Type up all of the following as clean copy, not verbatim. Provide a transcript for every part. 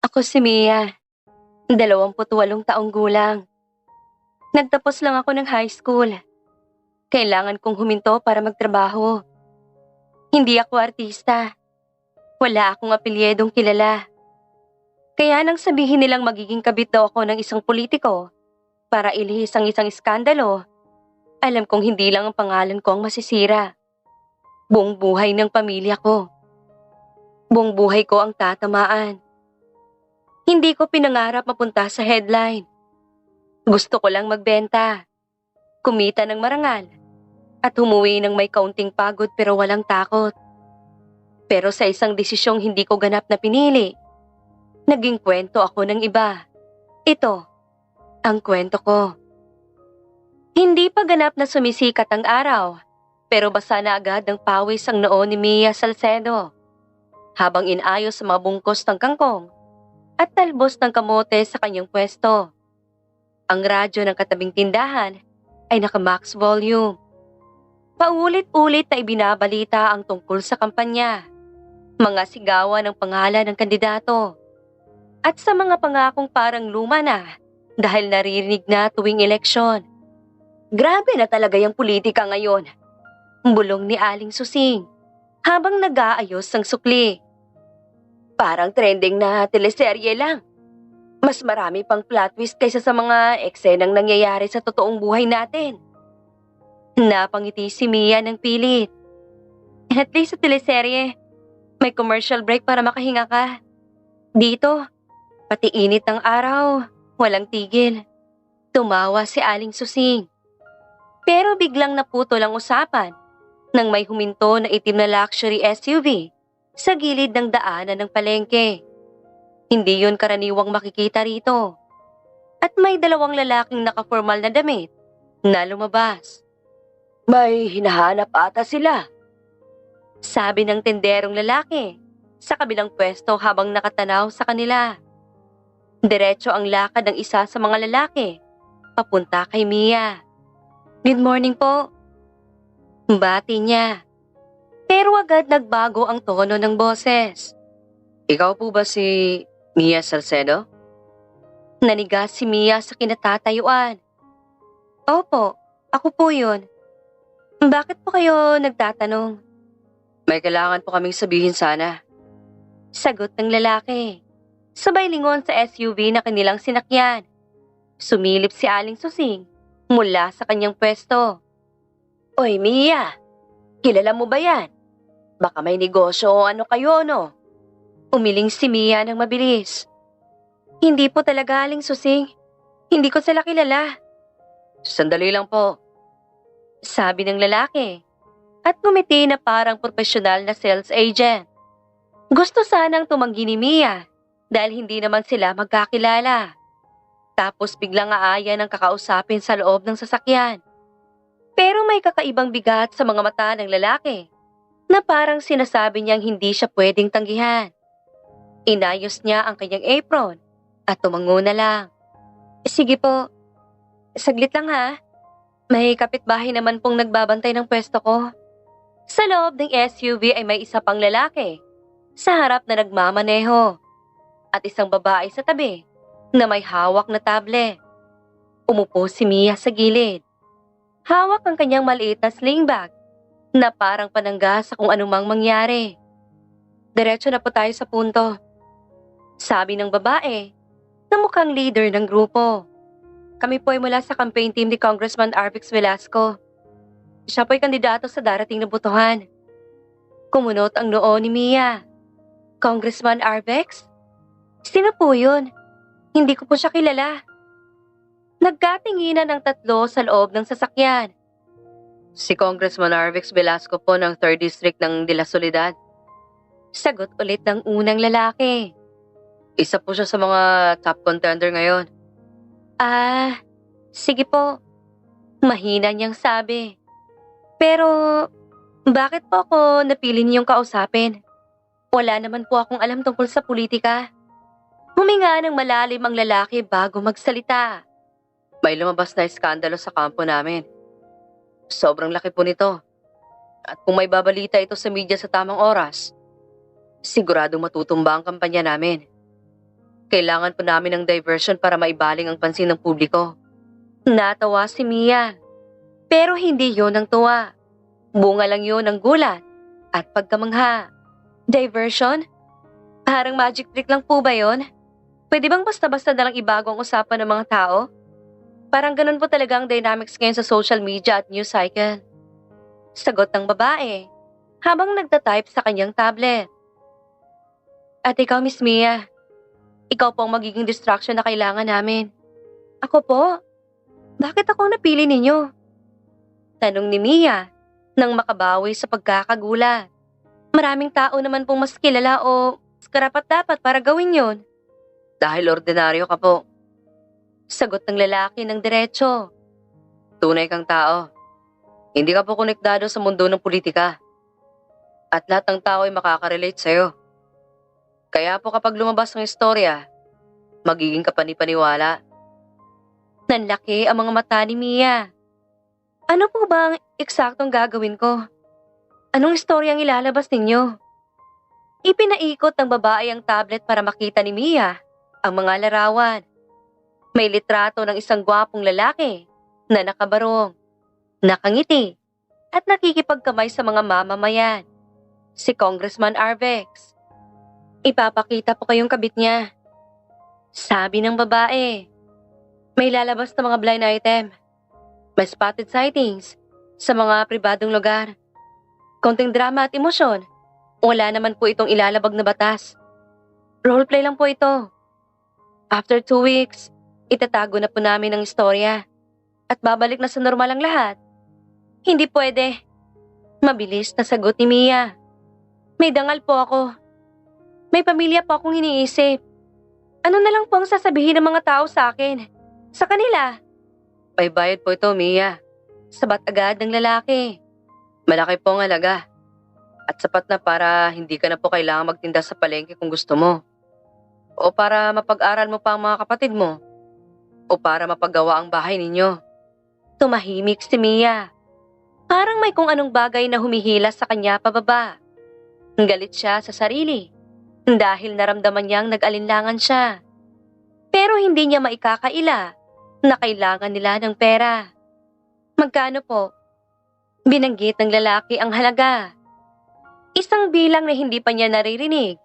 Ako si Mia, 28 taong gulang. Nagtapos lang ako ng high school. Kailangan kong huminto para magtrabaho. Hindi ako artista. Wala akong apelyedong kilala. Kaya nang sabihin nilang magiging kabit daw ako ng isang politiko para ilihis ang isang iskandalo, alam kong hindi lang ang pangalan ko ang masisira. Buong buhay ng pamilya ko. Buong buhay ko ang tatamaan. Hindi ko pinangarap mapunta sa headline. Gusto ko lang magbenta, kumita ng marangal, at umuwi ng may kaunting pagod pero walang takot. Pero sa isang desisyong hindi ko ganap na pinili, naging kwento ako ng iba. Ito, ang kwento ko. Hindi pa ganap na sumisikat ang araw, pero basa na agad ng pawis ang noo ni Mia Salcedo habang inayos sa mga bungkos ng kangkong at talbos ng kamote sa kanyang pwesto. Ang radyo ng katabing tindahan ay naka-max volume. Paulit-ulit na ibinabalita ang tungkol sa kampanya, mga sigawan ng pangalan ng kandidato, at sa mga pangakong parang luma na dahil naririnig na tuwing eleksyon. Grabe na talaga yung politika ngayon, bulong ni Aling Susing habang nag-aayos ng sukli. Parang trending na teleserye lang. Mas marami pang plot twist kaysa sa mga eksenang nangyayari sa totoong buhay natin. Napangiti si Mia ng pilit. At least sa teleserye, may commercial break para makahinga ka. Dito, pati init ng araw, walang tigil. Tumawa si Aling Susing. Pero biglang naputol ang usapan nang may huminto na itim na luxury SUV sa gilid ng daanan ng palengke. Hindi yun karaniwang makikita rito. At may dalawang lalaking nakaformal na damit na lumabas. May hinahanap ata sila, sabi ng tenderong lalaki sa kabilang pwesto habang nakatanaw sa kanila. Diretso ang lakad ng isa sa mga lalaki, papunta kay Mia. Good morning po. Bati niya. Pero agad nagbago ang tono ng boses. Ikaw po ba si Mia Salcedo? Nanigas si Mia sa kinatatayuan. Opo, ako po yun. Bakit po kayo nagtatanong? May kailangan po kaming sabihin sana. Sagot ng lalaki. Sabay lingon sa SUV na kanilang sinakyan. Sumilip si Aling Susing mula sa kanyang pwesto. Oy Mia, kilala mo ba yan? Baka may negosyo o ano kayo no? Umiling si Mia ng mabilis. Hindi po talaga, Aling Susing. Hindi ko sila kilala. Sandali lang po, sabi ng lalaki at ngumiti na parang profesional na sales agent. Gusto sanang tumanggi ni Mia dahil hindi naman sila magkakilala. Tapos biglang aaya ng kakausapin sa loob ng sasakyan. Pero may kakaibang bigat sa mga mata ng lalaki na parang sinasabi niyang hindi siya pwedeng tanggihan. Inayos niya ang kanyang apron at tumango na lang. Sige po, saglit lang ha. May kapitbahay naman pong nagbabantay ng pwesto ko. Sa loob ng SUV ay may isa pang lalaki sa harap na nagmamaneho at isang babae sa tabi na may hawak na tablet. Umupo si Mia sa gilid. Hawak ang kanyang maliit na sling bag na parang panangga sa kung anumang mangyari. Diretso na po tayo sa punto, sabi ng babae na mukhang leader ng grupo. Kami po ay mula sa campaign team ni Congressman Arvix Velasco. Siya po ay kandidato sa darating na botohan. Kumunot ang noo ni Mia. Congressman Arvex? Sino po yun? Hindi ko po siya kilala. Nagkatinginan ang tatlo sa loob ng sasakyan. Si Congressman Arvix Velasco po ng 3rd District ng De La Soledad. Sagot ulit ng unang lalaki. Isa po siya sa mga top contender ngayon. Sige po. Mahina niyang sabi. Pero, bakit po ako napili niyong kausapin? Wala naman po akong alam tungkol sa politika. Huminga ng malalim ang lalaki bago magsalita. May lumabas na iskandalo sa kampo namin. Sobrang laki po nito. At kung may babalita ito sa media sa tamang oras, siguradong matutumba ang kampanya namin. Kailangan po namin ng diversion para maibaling ang pansin ng publiko. Natawa si Mia. Pero hindi yon ang tuwa. Bunga lang yon ng gulat at pagkamangha. Diversion? Parang magic trick lang po ba yon? Pwede bang basta-basta na lang ibago ang usapan ng mga tao? Parang ganun po talaga ang dynamics ngayon sa social media at news cycle. Sagot ng babae habang nagtatype sa kanyang tablet. At ikaw, Miss Mia, ikaw po ang magiging distraction na kailangan namin. Ako po? Bakit ako napili ninyo? Tanong ni Mia nang makabawi sa pagkakagulat. Maraming tao naman pong mas kilala o mas karapat-dapat para gawin yon. Dahil ordinaryo ka po. Sagot ng lalaki ng diretso. Tunay kang tao. Hindi ka po konektado sa mundo ng politika. At lahat ng tao ay makaka-relate sa'yo. Kaya po kapag lumabas ng istorya, magiging kapani-paniwala. Nanlaki ang mga mata ni Mia. Ano po ba ang eksaktong gagawin ko? Anong istorya ang ilalabas ninyo? Ipinaikot ng babae ang tablet para makita ni Mia ang mga larawan. May litrato ng isang gwapong lalaki na nakabarong, nakangiti, at nakikipagkamay sa mga mamamayan. Si Congressman Arvex. Ipapakita po kayong kabit niya. Sabi ng babae. May lalabas na mga blind item. May spotted sightings sa mga pribadong lugar. Konting drama at emosyon. Wala naman po itong ilalabag na batas. Roleplay lang po ito. After 2 weeks, itatago na po namin ang istorya. At babalik na sa normal ang lahat. Hindi pwede. Mabilis na sagot ni Mia. May dangal po ako. May pamilya po akong iniisip. Ano na lang po ang sasabihin ng mga tao sa akin? Sa kanila? May bayad po ito, Mia. Sabat agad ng lalaki. Malaki po ang halaga. At sapat na para hindi ka na po kailangan magtinda sa palengke kung gusto mo. O para mapag-aral mo pa ang mga kapatid mo. O para mapagawa ang bahay ninyo. Tumahimik si Mia. Parang may kung anong bagay na humihila sa kanya pababa. Galit siya sa sarili. Dahil naramdaman niyang nag-alinlangan siya. Pero hindi niya maikakaila na kailangan nila ng pera. Magkano po? Binanggit ng lalaki ang halaga. Isang bilang na hindi pa niya naririnig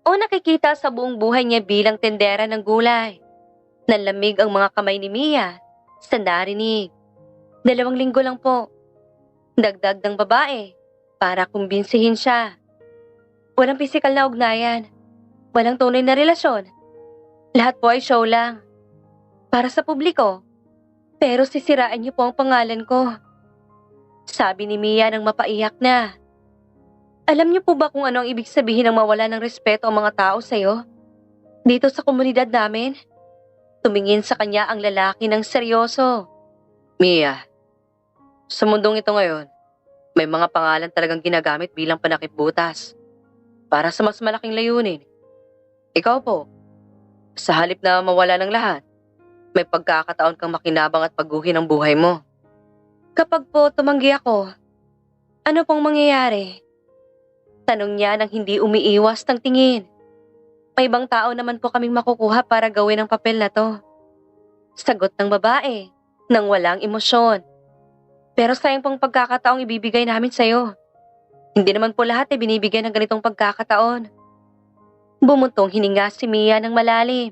o nakikita sa buong buhay niya bilang tendera ng gulay. Nanlamig ang mga kamay ni Mia sa narinig. 2 linggo lang po. Dagdag ng babae para kumbinsihin siya. Walang pisikal na ugnayan. Walang tunay na relasyon. Lahat po ay show lang. Para sa publiko. Pero sisiraan niyo po ang pangalan ko. Sabi ni Mia nang mapaiyak na. Alam niyo po ba kung ano ang ibig sabihin ng mawala ng respeto ang mga tao sa'yo? Dito sa komunidad namin? Tumingin sa kanya ang lalaki ng seryoso. Mia, sa mundong ito ngayon, may mga pangalan talagang ginagamit bilang panakipbutas. Para sa mas malaking layunin. Ikaw po, sa halip na mawala ng lahat, may pagkakataon kang makinabang at pagguhin ang buhay mo. Kapag po tumanggi ako, ano pong mangyayari? Tanong niya nang hindi umiiwas ng tingin. May ibang tao naman po kaming makukuha para gawin ang papel na to. Sagot ng babae nang walang emosyon. Pero sayang pong pagkakataong ibibigay namin sa'yo. Hindi naman po lahat ay binibigyan ng ganitong pagkakataon. Bumuntong hininga si Mia ng malalim.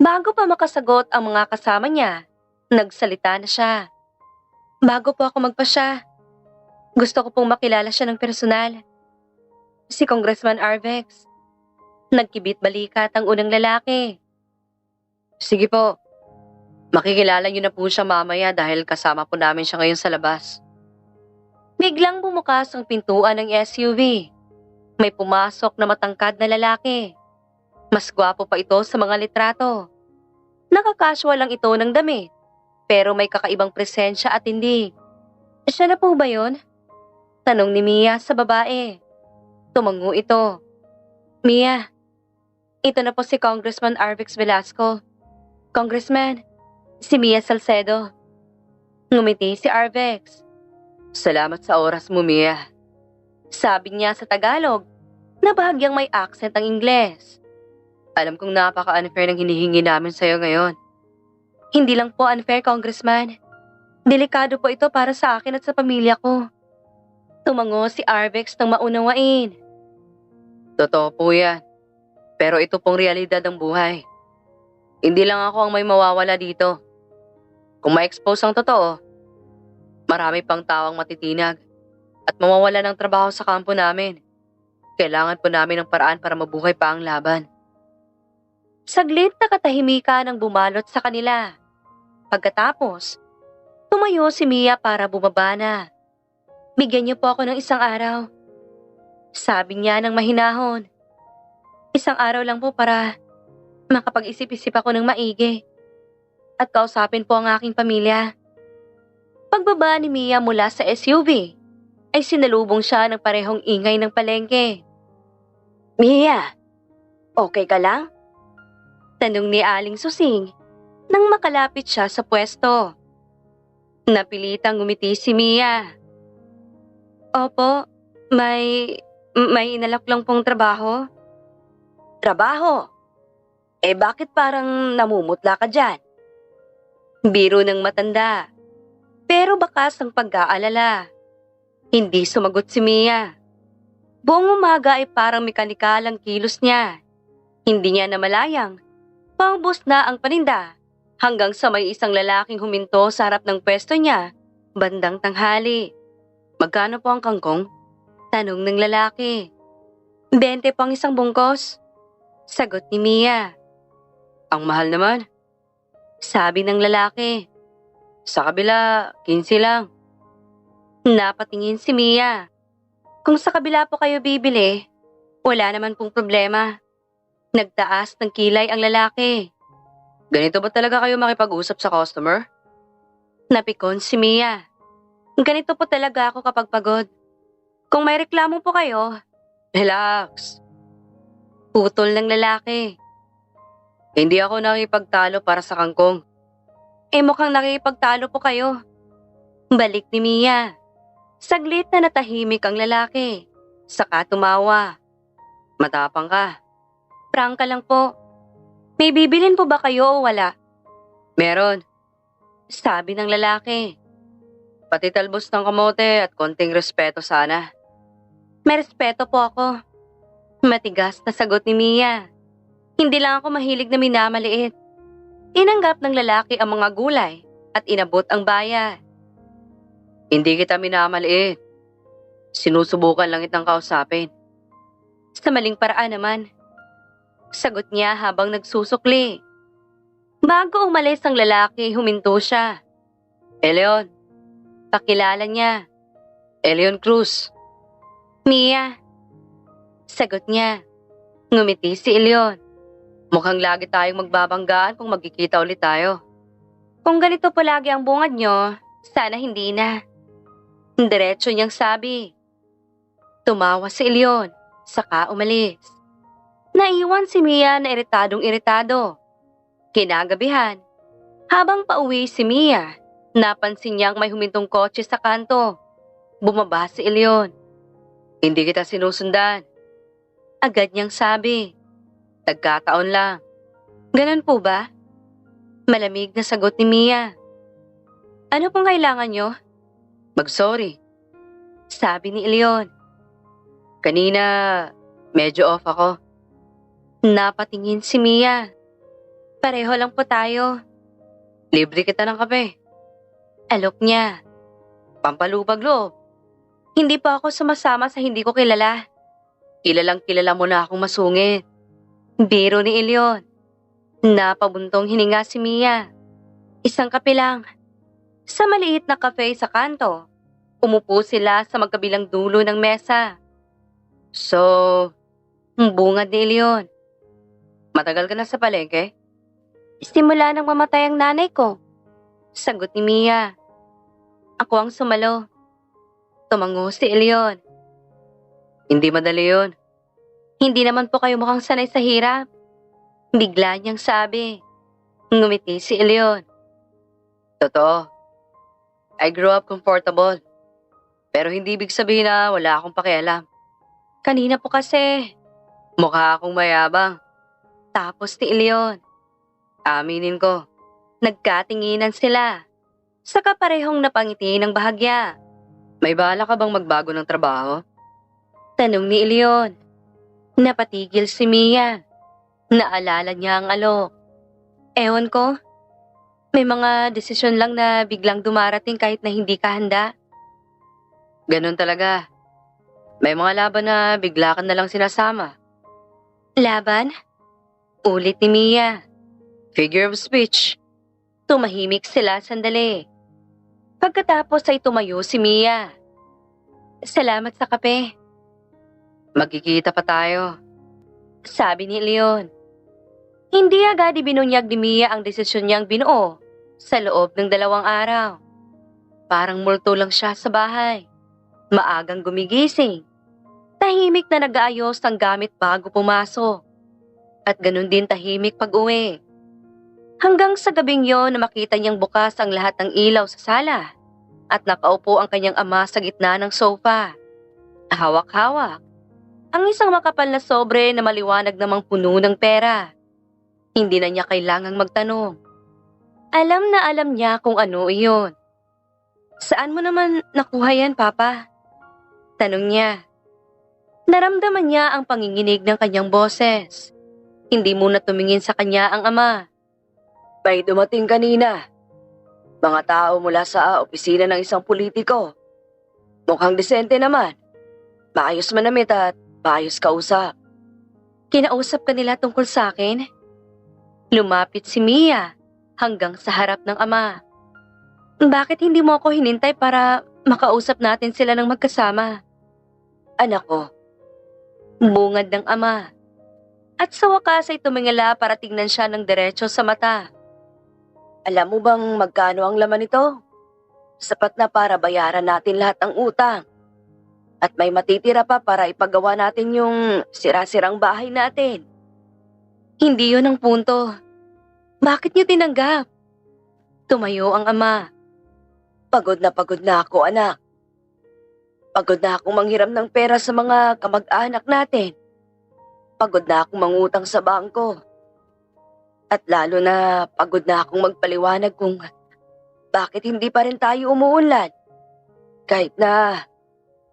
Bago pa makasagot ang mga kasama niya, nagsalita na siya. Bago po ako magpasya, gusto ko pong makilala siya ng personal. Si Congressman Arvex. Nagkibit balikat ang unang lalaki. Sige po, makikilala niyo na po siya mamaya dahil kasama po namin siya ngayon sa labas. Biglang bumukas ang pintuan ng SUV. May pumasok na matangkad na lalaki. Mas gwapo pa ito sa mga litrato. Nakakasual lang ito ng damit, pero may kakaibang presensya at tindig. Siya na po ba yun? Tanong ni Mia sa babae. Tumango ito. Mia, ito na po si Congressman Arvex Velasco. Congressman, si Mia Salcedo. Ngumiti si Arvex. Salamat sa oras mo, Mia. Sabi niya sa Tagalog na bahagyang may accent ang Ingles. Alam kong napaka-unfair ng hinihingi namin sa'yo ngayon. Hindi lang po unfair, Congressman. Delikado po ito para sa akin at sa pamilya ko. Tumango si Arbex nang maunawain. Totoo po yan. Pero ito pong realidad ng buhay. Hindi lang ako ang may mawawala dito. Kung ma-expose ang totoo, marami pang tawang matitinag at mawawala ng trabaho sa kampo namin. Kailangan po namin ng paraan para mabuhay pa ang laban. Saglit na katahimikan ang bumalot sa kanila. Pagkatapos, tumayo si Mia para bumaba na. Bigyan niyo po ako ng isang araw. Sabi niya ng mahinahon. Isang araw lang po para makapag-isip-isip ako ng maigi at kausapin po ang aking pamilya. Pagbaba ni Mia mula sa SUV, ay sinalubong siya ng parehong ingay ng palengke. Mia, okay ka lang? Tanong ni Aling Susing nang makalapit siya sa pwesto. Napilitang ngumiti si Mia. Opo, may inalok lang pong trabaho. Trabaho? Bakit parang namumutla ka dyan? Biro ng matanda. Pero bakas ang pag-aalala. Hindi sumagot si Mia. Buong umaga ay parang mekanikal ang kilos niya. Hindi niya namalayang paubos na ang paninda hanggang sa may isang lalaking huminto sa harap ng pwesto niya bandang tanghali. Magkano po ang kangkong? Tanong ng lalaki. 20 po ang isang bungkos. Sagot ni Mia. Ang mahal naman. Sabi ng lalaki. Sa kabila, 15 lang. Napatingin si Mia. Kung sa kabila po kayo bibili, wala naman pong problema. Nagtaas ng kilay ang lalaki. Ganito ba talaga kayo makipag-usap sa customer? Napikon si Mia. Ganito po talaga ako kapag pagod. Kung may reklamo po kayo, relax. Putol ng lalaki. Hindi ako nakipagtalo para sa kangkong. Mukhang nakipagtalo po kayo. Balik ni Mia. Saglit na natahimik ang lalaki. Saka tumawa. Matapang ka. Prangka lang po. May bibilin po ba kayo o wala? Meron. Sabi ng lalaki. Pati talbos ng kamote at konting respeto sana. May respeto po ako. Matigas na sagot ni Mia. Hindi lang ako mahilig na minamaliit. Inanggap ng lalaki ang mga gulay at inabot ang bayad. Hindi kita minamaliit. Sinusubukan lang itang kausapin. Sa maling paraan naman. Sagot niya habang nagsusukli. Bago umalis ang lalaki, huminto siya. Leon. Pakilala niya. Leon Cruz. Mia. Sagot niya. Ngumiti si Leon. Mukhang lagi tayong magbabanggaan kung magkikita ulit tayo. Kung ganito po lagi ang bungad nyo, sana hindi na. Diretso niyang sabi. Tumawa si Leon, saka umalis. Naiwan si Mia na iritadong-iritado. Kinagabihan, habang pauwi si Mia, napansin niyang may humintong kotse sa kanto. Bumaba si Leon. Hindi kita sinusundan. Agad niyang sabi. Nagkataon lang. Ganun po ba? Malamig na sagot ni Mia. Ano pong kailangan niyo? Mag-sorry. Sabi ni Leon. Kanina, medyo off ako. Napatingin si Mia. Pareho lang po tayo. Libre kita ng kape. Alok niya. Pampalubag loob. Hindi pa ako sumasama sa hindi ko kilala. Kilalang kilala mo na akong masungit. Biro ni Leon. Napabuntong hininga si Mia. Isang kape lang. Sa maliit na cafe sa kanto, umupo sila sa magkabilang dulo ng mesa. So, bungad ni Leon. Matagal ka na sa palengke? Simula nang mamatay ang nanay ko. Sagot ni Mia. Ako ang sumalo. Tumango si Leon. Hindi madali yun. Hindi naman po kayo mukhang sanay sa hirap. Bigla niyang sabi. Ngumiti si Leon. Totoo. I grew up comfortable. Pero hindi ibig sabihin na wala akong pakialam. Kanina po kasi, mukha akong mayabang. Tapos ni Leon. Aminin ko, nagkatinginan sila. Saka parehong napangiti ng bahagya. May bala ka bang magbago ng trabaho? Tanong ni Leon. Napatigil si Mia. Naalala niya ang alok. Ewan ko, may mga desisyon lang na biglang dumarating kahit na hindi ka handa. Ganun talaga. May mga laban na bigla ka na lang sinasama. Laban? Ulit ni Mia. Figure of speech. Tumahimik sila sandali. Pagkatapos ay tumayo si Mia. Salamat sa kape. Magkikita pa tayo. Sabi ni Leon. Hindi agad ibinunyag ni Mia ang desisyon niyang binuo sa loob ng 2 araw. Parang multo lang siya sa bahay. Maagang gumigising. Tahimik na nag-aayos ng gamit bago pumasok. At ganun din tahimik pag-uwi. Hanggang sa gabing yon na makita niyang bukas ang lahat ng ilaw sa sala at nakaupo ang kanyang ama sa gitna ng sofa. Hawak-hawak ang isang makapal na sobre na maliwanag namang puno ng pera. Hindi na niya kailangang magtanong. Alam na alam niya kung ano iyon. Saan mo naman nakuha yan, Papa? Tanong niya. Naramdaman niya ang panginginig ng kanyang boses. Hindi muna tumingin sa kanya ang ama. May dumating kanina. Mga tao mula sa opisina ng isang politiko. Mukhang disente naman. Maayos manamit at maayos kausap. Kinausap ka nila tungkol sa akin? Lumapit si Mia hanggang sa harap ng ama. Bakit hindi mo ako hinintay para makausap natin sila ng magkasama? Anak ko. Bungad ng ama. At sa wakas ay tumingala para tingnan siya ng diretso sa mata. Alam mo bang magkano ang laman nito? Sapat na para bayaran natin lahat ng utang. At may matitira pa para ipagawa natin yung sira-sirang bahay natin. Hindi yun ang punto. Bakit niyo tinanggap? Tumayo ang ama. Pagod na ako, anak. Pagod na akong manghiram ng pera sa mga kamag-anak natin. Pagod na akong mangutang sa bangko. At lalo na pagod na akong magpaliwanag kung bakit hindi pa rin tayo umuunlad. Kahit na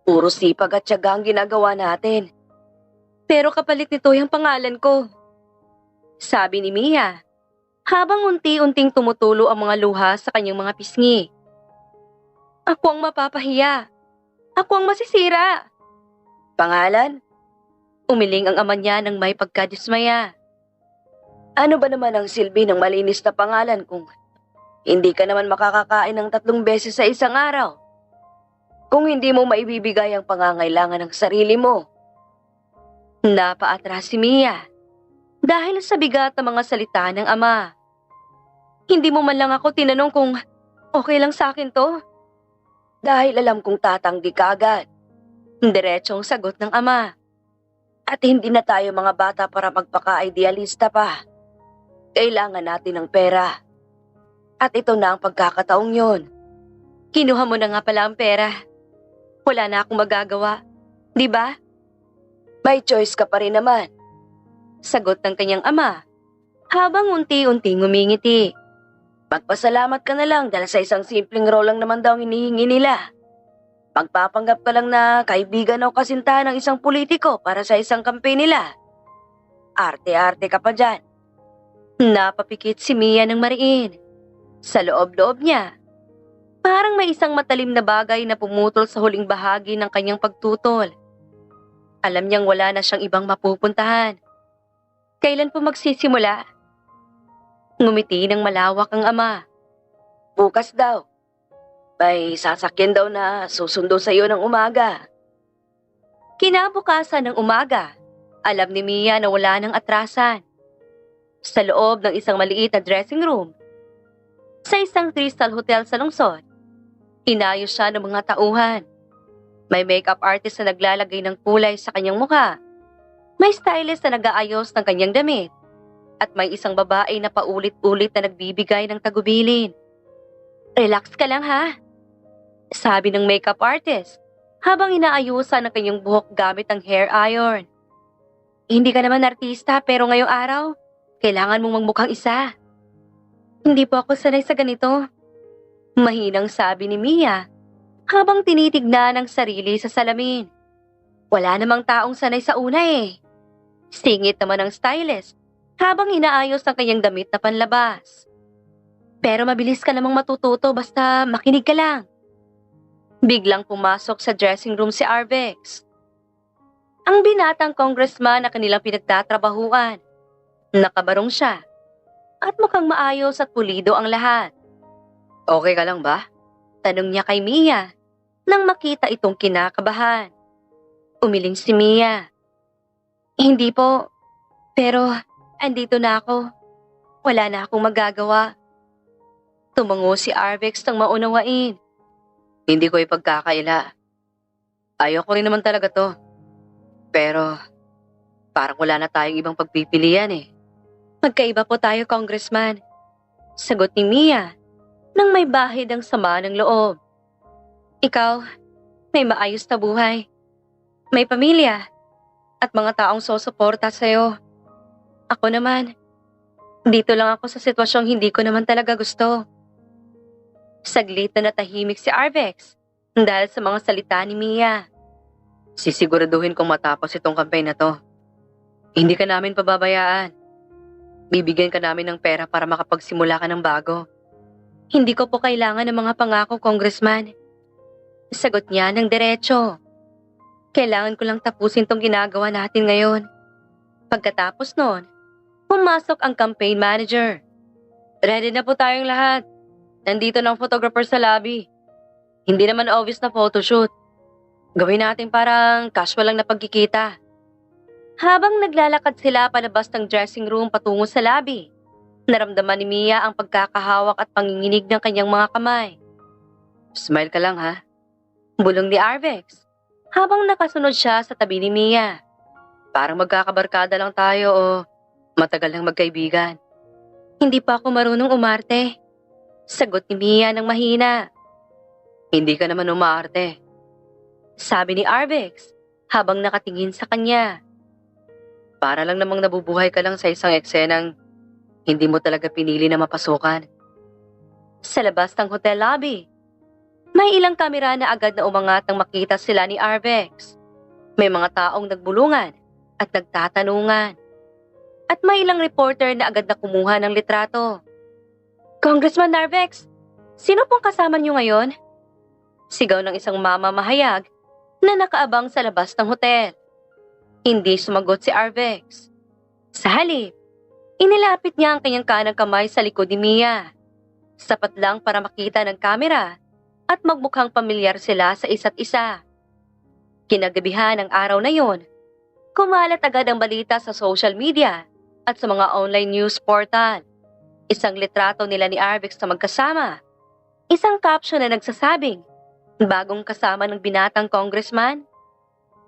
puro sipag at tiyaga ang ginagawa natin. Pero kapalit nito yung pangalan ko. Sabi ni Mia, habang unti-unting tumutulo ang mga luha sa kanyang mga pisngi. Ako ang mapapahiya. Ako ang masisira. Pangalan? Umiling ang ama niya ng may pagkadismaya. Ano ba naman ang silbi ng malinis na pangalan kung hindi ka naman makakakain ng 3 beses sa isang araw? Kung hindi mo maibibigay ang pangangailangan ng sarili mo. Napaatras si Mia dahil sa bigat ng mga salita ng ama. Hindi mo man lang ako tinanong kung okay lang sa akin to? Dahil alam kong tatanggi ka agad. Diretsong sagot ng ama. At hindi na tayo mga bata para magpaka-idealista pa. Kailangan natin ng pera. At ito na ang pagkakataong yon. Kinuha mo na nga pala ang pera. Wala na akong magagawa. Di ba? May choice ka pa rin naman. Sagot ng kanyang ama. Habang unti-unting ngumingiti. Magpasalamat ka na lang dahil sa isang simpleng role lang naman daw ang hinihingi nila. Magpapanggap ka lang na kaibigan o kasintahan ng isang politiko para sa isang kampe nila. Arte-arte ka pa dyan. Napapikit si Mia ng mariin. Sa loob-loob niya, parang may isang matalim na bagay na pumutol sa huling bahagi ng kanyang pagtutol. Alam niyang wala na siyang ibang mapupuntahan. Kailan po magsisimula? Ngumiti ng malawak ang ama. Bukas daw. May sasakyan daw na susundo sa iyo ng umaga. Kinabukasan ng umaga, alam ni Mia na wala ng atrasan. Sa loob ng isang maliit na dressing room, sa isang Crystal Hotel sa lungsod, inayos siya ng mga tauhan. May makeup artist na naglalagay ng kulay sa kanyang mukha. May stylist na nag-aayos ng kanyang damit. At may isang babae na paulit-ulit na nagbibigay ng tagubilin. Relax ka lang ha, sabi ng makeup artist habang inaayusan ang kanyang buhok gamit ang hair iron. Hindi ka naman artista pero ngayong araw, Kailangan mong magmukhang isa. Hindi po ako sanay sa ganito. Mahinang sabi ni Mia habang tinitignan ang sarili sa salamin. Wala namang taong sanay sa una eh. Singit naman ang stylist habang inaayos ang kanyang damit na panlabas. Pero mabilis ka namang matututo basta makinig ka lang. Biglang pumasok sa dressing room si Arvex. Ang binatang congressman na kanilang pinagtatrabahuan. Nakabarong siya at mukhang maayos at pulido ang lahat. Okay ka lang ba? Tanong niya kay Mia nang makita itong kinakabahan. Umiling si Mia. Hindi po, pero andito na ako. Wala na akong magagawa. Tumango si Arvex nang maunawain. Hindi ko ipagkakaila. Ayaw ko rin naman talaga to. Pero parang wala na tayong ibang pagpipilian eh. Magkaiba po tayo, Congressman. Sagot ni Mia nang may bahid ang sama ng loob. Ikaw, may maayos na buhay. May pamilya at mga taong susuporta sa'yo. Ako naman, dito lang ako sa sitwasyong hindi ko naman talaga gusto. Saglit na natahimik si Arvex dahil sa mga salita ni Mia. Sisiguraduhin kong matapos itong campaign na to. Hindi ka namin pababayaan. Bibigyan ka namin ng pera para makapagsimula ka ng bago. Hindi ko po kailangan ng mga pangako, Congressman. Sagot niya ng diretso. Kailangan ko lang tapusin tong ginagawa natin ngayon. Pagkatapos noon, pumasok ang campaign manager. Ready na po tayong lahat. Nandito ng photographer sa lobby. Hindi naman obvious na photoshoot. Gawin natin parang casual lang na pagkikita. Habang naglalakad sila palabas ng dressing room patungo sa lobby, naramdaman ni Mia ang pagkakahawak at panginginig ng kanyang mga kamay. Smile ka lang ha? Bulong ni Arvex habang nakasunod siya sa tabi ni Mia. Parang magkakabarkada lang tayo o matagal lang magkaibigan. Hindi pa ako marunong umarte. Sagot ni Mia ng mahina. Hindi ka naman umaarte. Sabi ni Arvex habang nakatingin sa kanya. Para lang namang nabubuhay ka lang sa isang eksenang hindi mo talaga pinili na mapasukan. Sa labas ng hotel lobby, may ilang kamera na agad na umangat nang makita sila ni Arvex. May mga taong nagbulungan at nagtatanungan. At may ilang reporter na agad na kumuha ng litrato. Congressman Arvex, sino pong kasama niyo ngayon? Sigaw ng isang mamamahayag na nakaabang sa labas ng hotel. Hindi sumagot si Arvex. Sa halip, inilapit niya ang kanyang kanang kamay sa likod ni Mia. Sapat lang para makita ng kamera at magmukhang pamilyar sila sa isa't isa. Kinagabihan ng araw na yon, kumalat agad ang balita sa social media at sa mga online news portal. Isang litrato nila ni Arvex na magkasama. Isang caption na nagsasabing, bagong kasama ng binatang congressman.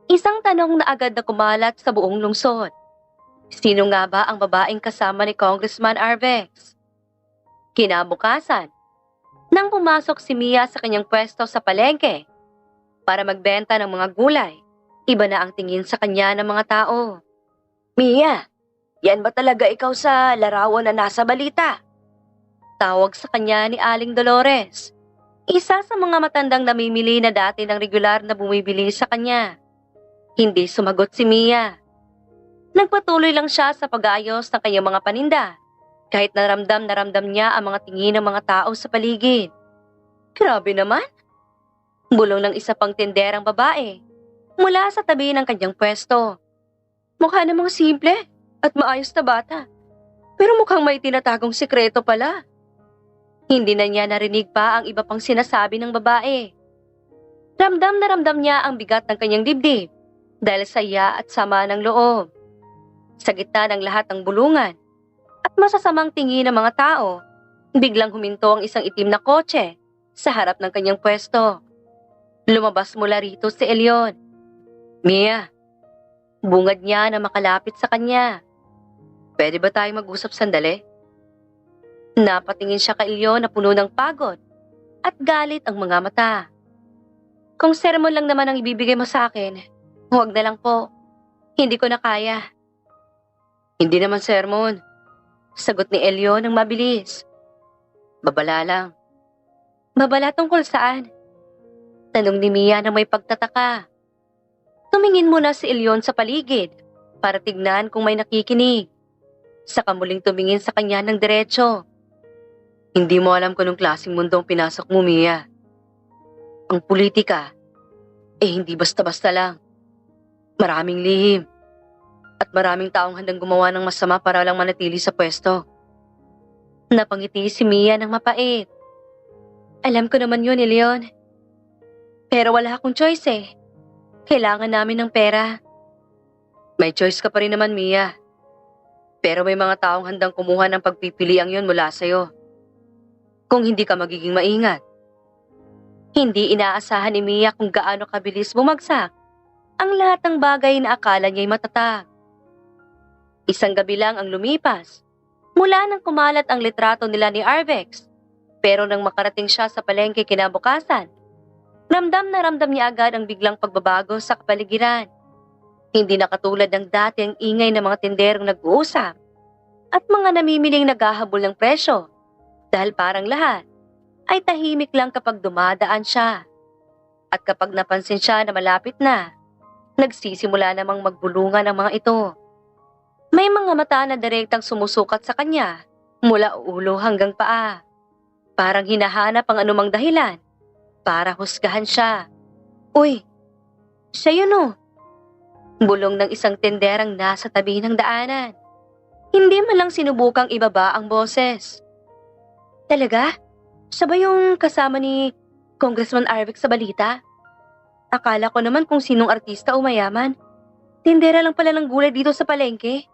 Isang tanong na agad na kumalat sa buong lungsod. Sino nga ba ang babaeng kasama ni Congressman Arvex? Kinabukasan, nang pumasok si Mia sa kanyang pwesto sa palengke para magbenta ng mga gulay, iba na ang tingin sa kanya ng mga tao. Mia, yan ba talaga ikaw sa larawan na nasa balita? Tawag sa kanya ni Aling Dolores, isa sa mga matandang namimili na dati ng regular na bumibili sa kanya. Hindi sumagot si Mia. Nagpatuloy lang siya sa pag-aayos ng kanyang mga paninda, kahit naramdam niya ang mga tingin ng mga tao sa paligid. Grabe naman! Bulong ng isa pang tinderang babae mula sa tabi ng kanyang pwesto. Mukha namang simple at maayos na bata, pero mukhang may tinatagong sikreto pala. Hindi na niya narinig pa ang iba pang sinasabi ng babae. Ramdam na ramdam niya ang bigat ng kanyang dibdib dahil sa iya at sama ng loob. Sa gitna ng lahat ng bulungan at masasamang tingin ng mga tao, biglang huminto ang isang itim na kotse sa harap ng kanyang pwesto. Lumabas mula rito si Elion. Mia, bungad niya na makalapit sa kanya. Pwede ba tayong mag-usap sandali? Napatingin siya kay Elion na puno ng pagod at galit ang mga mata. Kung sermon lang naman ang ibibigay mo sa akin, huwag na lang po. Hindi ko na kaya. Hindi naman sermon. Sagot ni Elio ng mabilis. Babala lang. Babala tungkol saan? Tanong ni Mia na may pagtataka. Tumingin muna si Elion sa paligid para tignan kung may nakikinig. Saka muling tumingin sa kanya ng diretso. Hindi mo alam kung anong klaseng mundo ang pinasok mo, Mia. Ang politika, hindi basta-basta lang. Maraming lihim. At maraming taong handang gumawa ng masama para lang manatili sa pwesto. Napangiti si Mia ng mapait. Alam ko naman yun, Elion. Pero wala akong choice eh. Kailangan namin ng pera. May choice ka pa rin naman, Mia. Pero may mga taong handang kumuha ng pagpipiliang yun mula sa'yo. Kung hindi ka magiging maingat. Hindi inaasahan ni Mia kung gaano kabilis bumagsak ang lahat ng bagay na akala niya'y matatag. Isang gabi lang ang lumipas mula nang kumalat ang litrato nila ni Arbex. Pero nang makarating siya sa palengke kinabukasan, ramdam na ramdam niya agad ang biglang pagbabago sa kapaligiran. Hindi na katulad ng dati ang ingay ng mga tinderong nag-uusap at mga namimiling naghahabol ng presyo dahil parang lahat ay tahimik lang kapag dumadaan siya. At kapag napansin siya na malapit na, nagsisimula namang magbulungan ang mga ito. May mga mata na direktang sumusukat sa kanya mula ulo hanggang paa. Parang hinahanap ang anumang dahilan para husgahan siya. Uy, siya yun oh. Bulong ng isang tenderang nasa tabi ng daanan. Hindi man lang sinubukang ibaba ang boses. Talaga? Siya ba yung kasama ni Congressman Arbex sa balita? Akala ko naman kung sinong artista o mayaman. Tindera lang pala ng gulay dito sa palengke.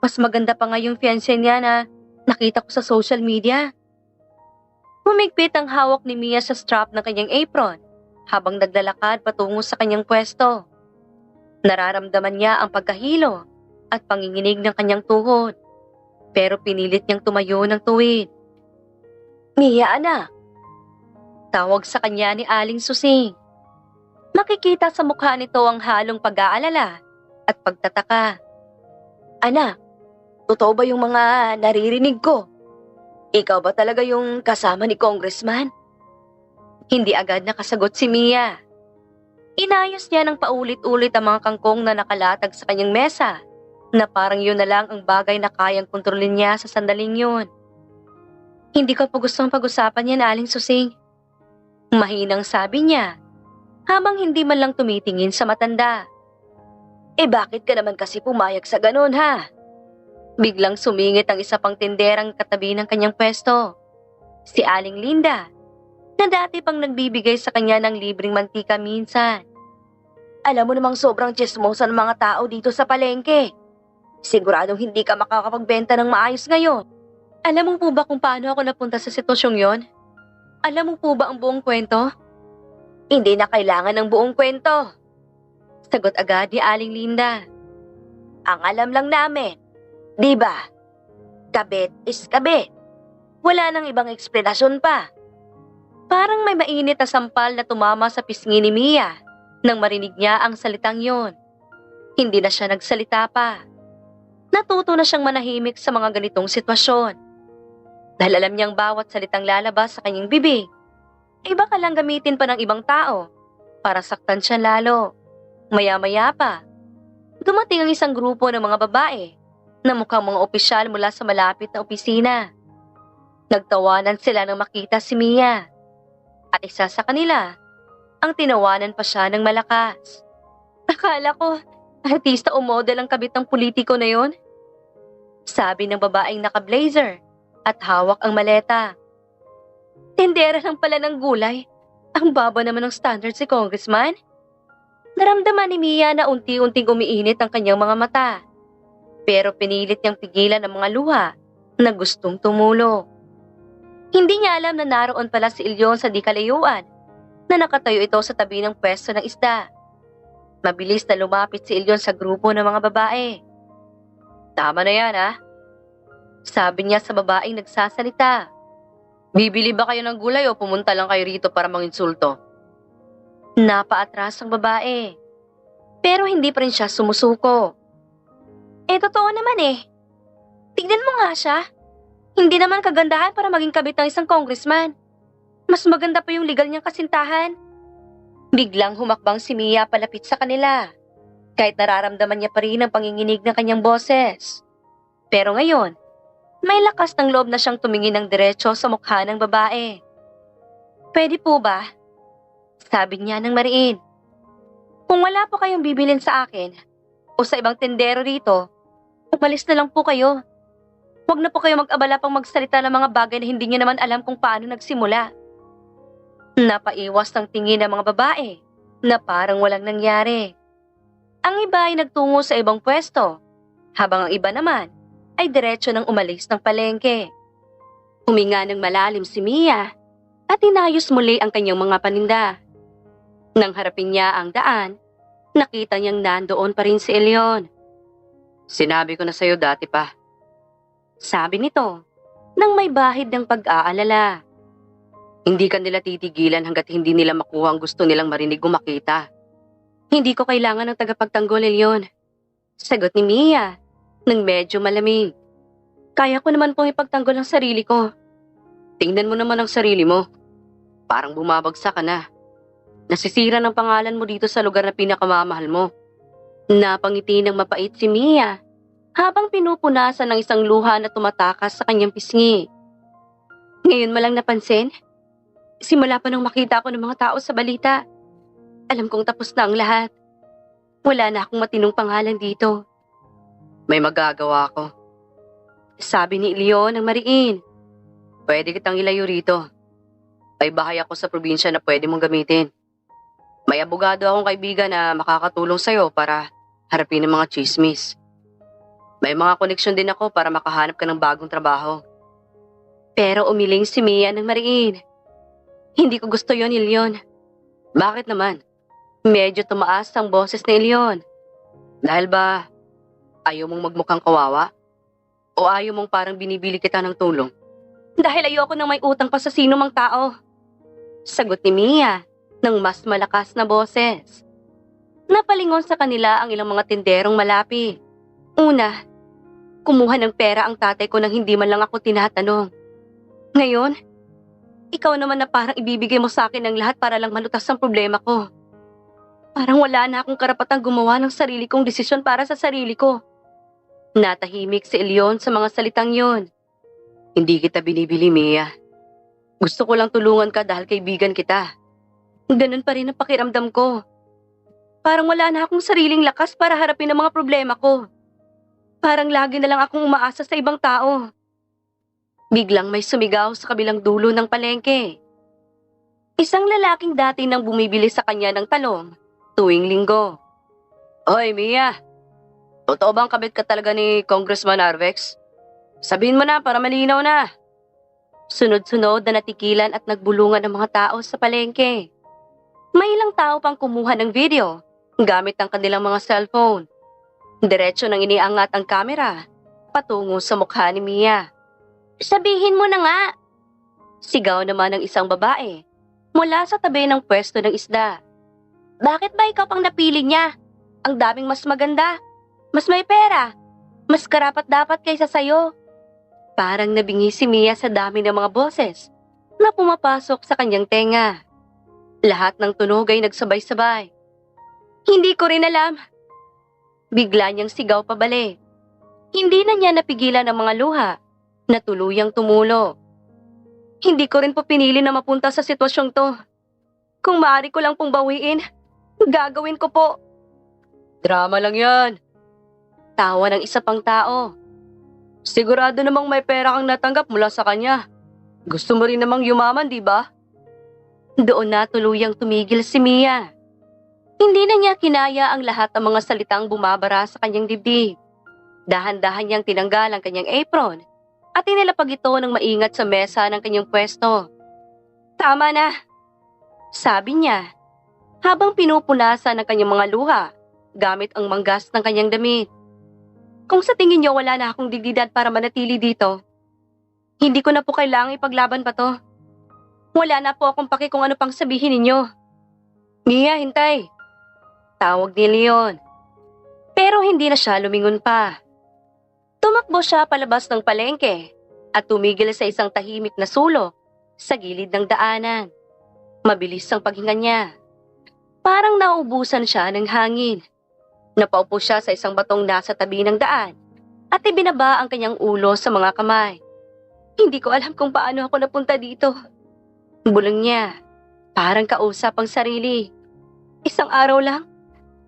Mas maganda pa nga yung fiancé niya na nakita ko sa social media. Humigpit ang hawak ni Mia sa strap ng kanyang apron habang naglalakad patungo sa kanyang pwesto. Nararamdaman niya ang pagkahilo at panginginig ng kanyang tuhod. Pero pinilit niyang tumayo ng tuwid. Mia, anak. Tawag sa kanya ni Aling Susing. Makikita sa mukha nito ang halong pag-aalala at pagtataka. Anak, totoo ba yung mga naririnig ko? Ikaw ba talaga yung kasama ni Congressman? Hindi agad nakasagot si Mia. Inayos niya ng paulit-ulit ang mga kangkong na nakalatag sa kanyang mesa na parang yun na lang ang bagay na kayang kontrolin niya sa sandaling yun. Hindi ko po gustong pag-usapan yan, Aling Susing. Mahinang sabi niya habang hindi man lang tumitingin sa matanda. Bakit ka naman kasi pumayag sa ganun ha? Biglang sumingit ang isa pang tinderang katabi ng kanyang pwesto. Si Aling Linda, na dati pang nagbibigay sa kanya ng libreng mantika minsan. Alam mo namang sobrang tsismosa ng mga tao dito sa palengke. Siguradong hindi ka makakapagbenta ng maayos ngayon. Alam mo po ba kung paano ako napunta sa sitwasyong yon? Alam mo po ba ang buong kwento? Hindi na kailangan ng buong kwento. Sagot agad ni Aling Linda. Ang alam lang namin, di ba? Kabit is kabit. Wala nang ibang eksplanasyon pa. Parang may mainit na sampal na tumama sa pisngi ni Mia nang marinig niya ang salitang yon. Hindi na siya nagsalita pa. Natuto na siyang manahimik sa mga ganitong sitwasyon. Dahil alam niyang bawat salitang lalabas sa kanyang bibig, baka lang gamitin pa ng ibang tao para saktan siya lalo. Maya-maya pa, dumating ang isang grupo ng mga babae na mukhang mga opisyal mula sa malapit na opisina. Nagtawanan sila nang makita si Mia. At isa sa kanila, ang tinawanan pa siya ng malakas. Akala ko, artista o model ang kabit ng politiko na yon. Sabi ng babaeng naka-blazer at hawak ang maleta. Tindera lang pala ng gulay. Ang baba naman ng standard si Congressman. Naramdaman ni Mia na unti-unting umiinit ang kanyang mga mata. Pero pinilit niyang pigilan ang mga luha na gustong tumulo. Hindi niya alam na naroon pala si Ilyon sa di kalayuan na nakatayo ito sa tabi ng pwesto ng isda. Mabilis na lumapit si Ilyon sa grupo ng mga babae. Tama na yan ha? Sabi niya sa babaeng nagsasalita. Bibili ba kayo ng gulay o pumunta lang kayo rito para manginsulto? Napaatras ang babae. Pero hindi pa rin siya sumusuko. Totoo naman eh. Tignan mo nga siya. Hindi naman kagandahan para maging kabit ng isang congressman. Mas maganda pa yung legal niyang kasintahan. Biglang humakbang si Mia palapit sa kanila. Kahit nararamdaman niya pa rin ang panginginig ng kanyang boses. Pero ngayon, may lakas ng loob na siyang tumingin ng diretso sa mukha ng babae. Pwede po ba? Sabi niya ng mariin. Kung wala po kayong bibilin sa akin o sa ibang tendero rito, umalis na lang po kayo. Huwag na po kayo mag-abala pang magsalita ng mga bagay na hindi niyo naman alam kung paano nagsimula. Napaiwas ng tingin ng mga babae na parang walang nangyari. Ang iba ay nagtungo sa ibang pwesto, habang ang iba naman ay diretso nang umalis ng palengke. Huminga ng malalim si Mia at inayos muli ang kanyang mga paninda. Nang harapin niya ang daan, nakita niyang nandoon pa rin si Elion. Sinabi ko na sa'yo dati pa. Sabi nito, nang may bahid ng pag-aalala. Hindi ka nila titigilan hanggat hindi nila makuha ang gusto nilang marinig o makita. Hindi ko kailangan ng tagapagtanggol, Elion. Sagot ni Mia, nang medyo malamig. Kaya ko naman pong ipagtanggol ang sarili ko. Tingnan mo naman ang sarili mo. Parang bumabagsak ka na. Nasisira ng pangalan mo dito sa lugar na pinakamamahal mo. Napangiti ng mapait si Mia habang pinupunasan ng isang luha na tumatakas sa kanyang pisngi. Ngayon malang napansin? Simula pa nung makita ko ng mga tao sa balita. Alam kong tapos na ang lahat. Wala na akong matinong pangalan dito. May magagawa ko. Sabi ni Leon ng mariin. Pwede kitang ilayo rito. May bahay ako sa probinsya na pwede mong gamitin. May abogado akong kaibigan na makakatulong sa'yo para harapin ang mga chismis. May mga koneksyon din ako para makahanap ka ng bagong trabaho. Pero umiling si Mia ng mariin. Hindi ko gusto yon, Leon. Bakit naman? Medyo tumaas ang boses ni Leon. Dahil ba ayaw mong magmukhang kawawa? O ayaw mong parang binibili kita ng tulong? Dahil ayoko nang may utang pa sa sino mang tao. Sagot ni Mia ng mas malakas na boses. Napalingon sa kanila ang ilang mga tinderong malapit. Una, kumuha ng pera ang tatay ko nang hindi man lang ako tinatanong. Ngayon, ikaw naman na parang ibibigay mo sa akin ang lahat para lang malutas ang problema ko. Parang wala na akong karapatang gumawa ng sarili kong desisyon para sa sarili ko. Natahimik si Elion sa mga salitang yon. Hindi kita binibili, Mia. Gusto ko lang tulungan ka dahil kaibigan kita. Ganun pa rin ang pakiramdam ko. Parang wala na akong sariling lakas para harapin ang mga problema ko. Parang lagi na lang akong umaasa sa ibang tao. Biglang may sumigaw sa kabilang dulo ng palengke. Isang lalaking dati nang bumibili sa kanya ng talong tuwing linggo. Hoy, Mia! Totoo bang kabit ka talaga ni Congressman Arvex? Sabihin mo na para malinaw na. Sunod-sunod na natikilan at nagbulungan ang mga tao sa palengke. May ilang tao pang kumuha ng video gamit ang kanilang mga cellphone. Diretso nang iniangat ang kamera patungo sa mukha ni Mia. Sabihin mo na nga! Sigaw naman ng isang babae mula sa tabi ng pwesto ng isda. Bakit ba ikaw pang napili niya? Ang daming mas maganda, mas may pera, mas karapat-dapat kaysa sayo. Parang nabingi si Mia sa dami ng mga boses na pumapasok sa kanyang tenga. Lahat ng tunog ay nagsabay-sabay. Hindi ko rin alam. Bigla niyang sigaw pabalik. Hindi na niya napigilan ang mga luha na tuluyang tumulo. Hindi ko rin po pinili na mapunta sa sitwasyong to. Kung maaari ko lang pong bawiin, gagawin ko po. Drama lang yan. Tawa ng isa pang tao. Sigurado namang may pera kang natanggap mula sa kanya. Gusto mo rin namang yumaman, di ba? Doon na tuluyang tumigil si Mia. Hindi na niya kinaya ang lahat ng mga salitang bumabara sa kanyang dibdib. Dahan-dahan niyang tinanggal ang kanyang apron at inilapag ito ng maingat sa mesa ng kanyang pwesto. Tama na, sabi niya, habang pinupunasan ang kanyang mga luha gamit ang manggas ng kanyang damit. Kung sa tingin niyo wala na akong dignidad para manatili dito, hindi ko na po kailangang ipaglaban pa to. Wala na po akong paki kung ano pang sabihin ninyo. Mia, hintay! Tawag ni Leon. Pero hindi na siya lumingon pa. Tumakbo siya palabas ng palengke at tumigil sa isang tahimik na sulok sa gilid ng daanan. Mabilis ang paghinga niya. Parang nauubusan siya ng hangin. Napaupo siya sa isang batong nasa tabi ng daan at ibinaba ang kanyang ulo sa mga kamay. Hindi ko alam kung paano ako napunta dito. Bulong niya, parang kausap ang sarili. Isang araw lang,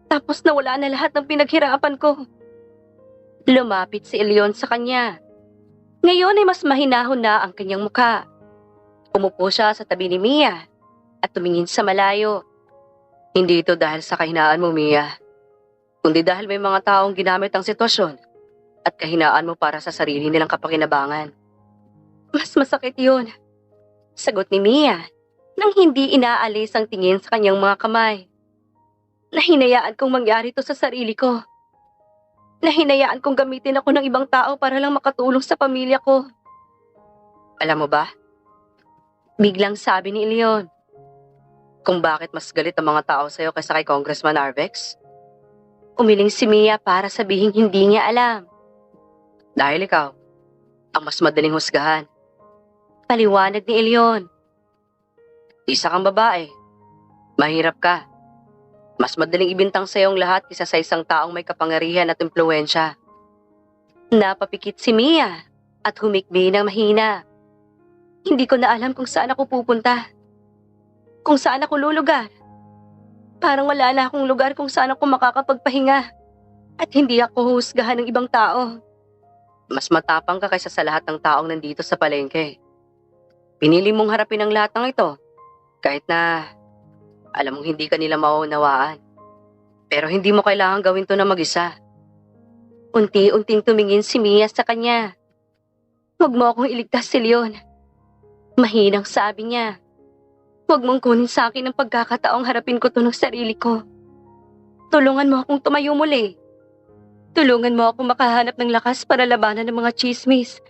tapos nawala na lahat ng pinaghirapan ko. Lumapit si Elyon sa kanya. Ngayon ay mas mahinahon na ang kanyang mukha. Umupo siya sa tabi ni Mia at tumingin sa malayo. Hindi ito dahil sa kahinaan mo, Mia, kundi dahil may mga taong ginamit ang sitwasyon at kahinaan mo para sa sarili nilang kapakinabangan. Mas masakit yun, sagot ni Mia nang hindi inaalis ang tingin sa kanyang mga kamay. Nahinayaan kong mangyari ito sa sarili ko. Nahinayaan kong gamitin ako ng ibang tao para lang makatulong sa pamilya ko. Alam mo ba? Biglang sabi ni Leon, kung bakit mas galit ang mga tao sa'yo kaysa kay Congressman Arbex? Umiling si Mia para sabihin hindi niya alam. Dahil ikaw, ang mas madaling husgahan. Paliwanag ni Leon. Isa kang babae. Mahirap ka. Mas madaling ibintang sa iyong lahat kaysa sa isang taong may kapangyarihan at impluwensya. Napapikit si Mia at humikbi ng mahina. Hindi ko na alam kung saan ako pupunta. Kung saan ako lulugar. Parang wala na akong lugar kung saan ako makakapagpahinga. At hindi ako husgahan ng ibang tao. Mas matapang ka kaysa sa lahat ng taong nandito sa palengke. Pinili mong harapin ang lahat ng ito. Kahit na alam mong hindi ka nila mauunawaan. Pero hindi mo kailangan gawin to na mag-isa. Unti-unting tumingin si Mia sa kanya. Huwag mo akong iligtas, si Leon. Mahinang sabi niya. Huwag mong kunin sa akin ang pagkakataong harapin ko to ng sarili ko. Tulungan mo akong tumayo muli. Tulungan mo akong makahanap ng lakas para labanan ng mga chismis.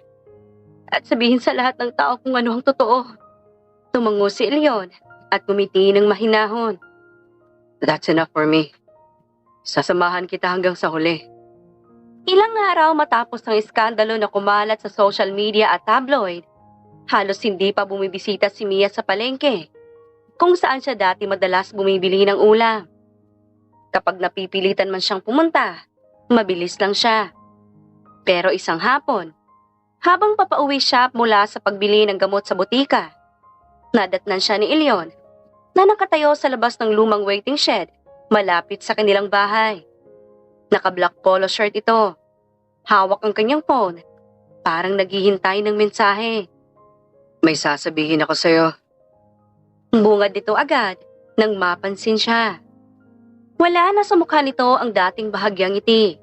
At sabihin sa lahat ng tao kung ano ang totoo. Tumango si Leon at kumiti ng mahinahon. That's enough for me. Sasamahan kita hanggang sa huli. Ilang araw matapos ang iskandalo na kumalat sa social media at tabloid, halos hindi pa bumibisita si Mia sa palengke, kung saan siya dati madalas bumibili ng ulam. Kapag napipilitan man siyang pumunta, mabilis lang siya. Pero isang hapon, habang papauwi siya mula sa pagbili ng gamot sa butika, nadatnan siya ni Leon na nakatayo sa labas ng lumang waiting shed malapit sa kanilang bahay. Naka-black polo shirt ito. Hawak ang kanyang phone. Parang naghihintay ng mensahe. May sasabihin ako sa'yo. Bungad nito agad nang mapansin siya. Wala na sa mukha nito ang dating bahagyang ngiti.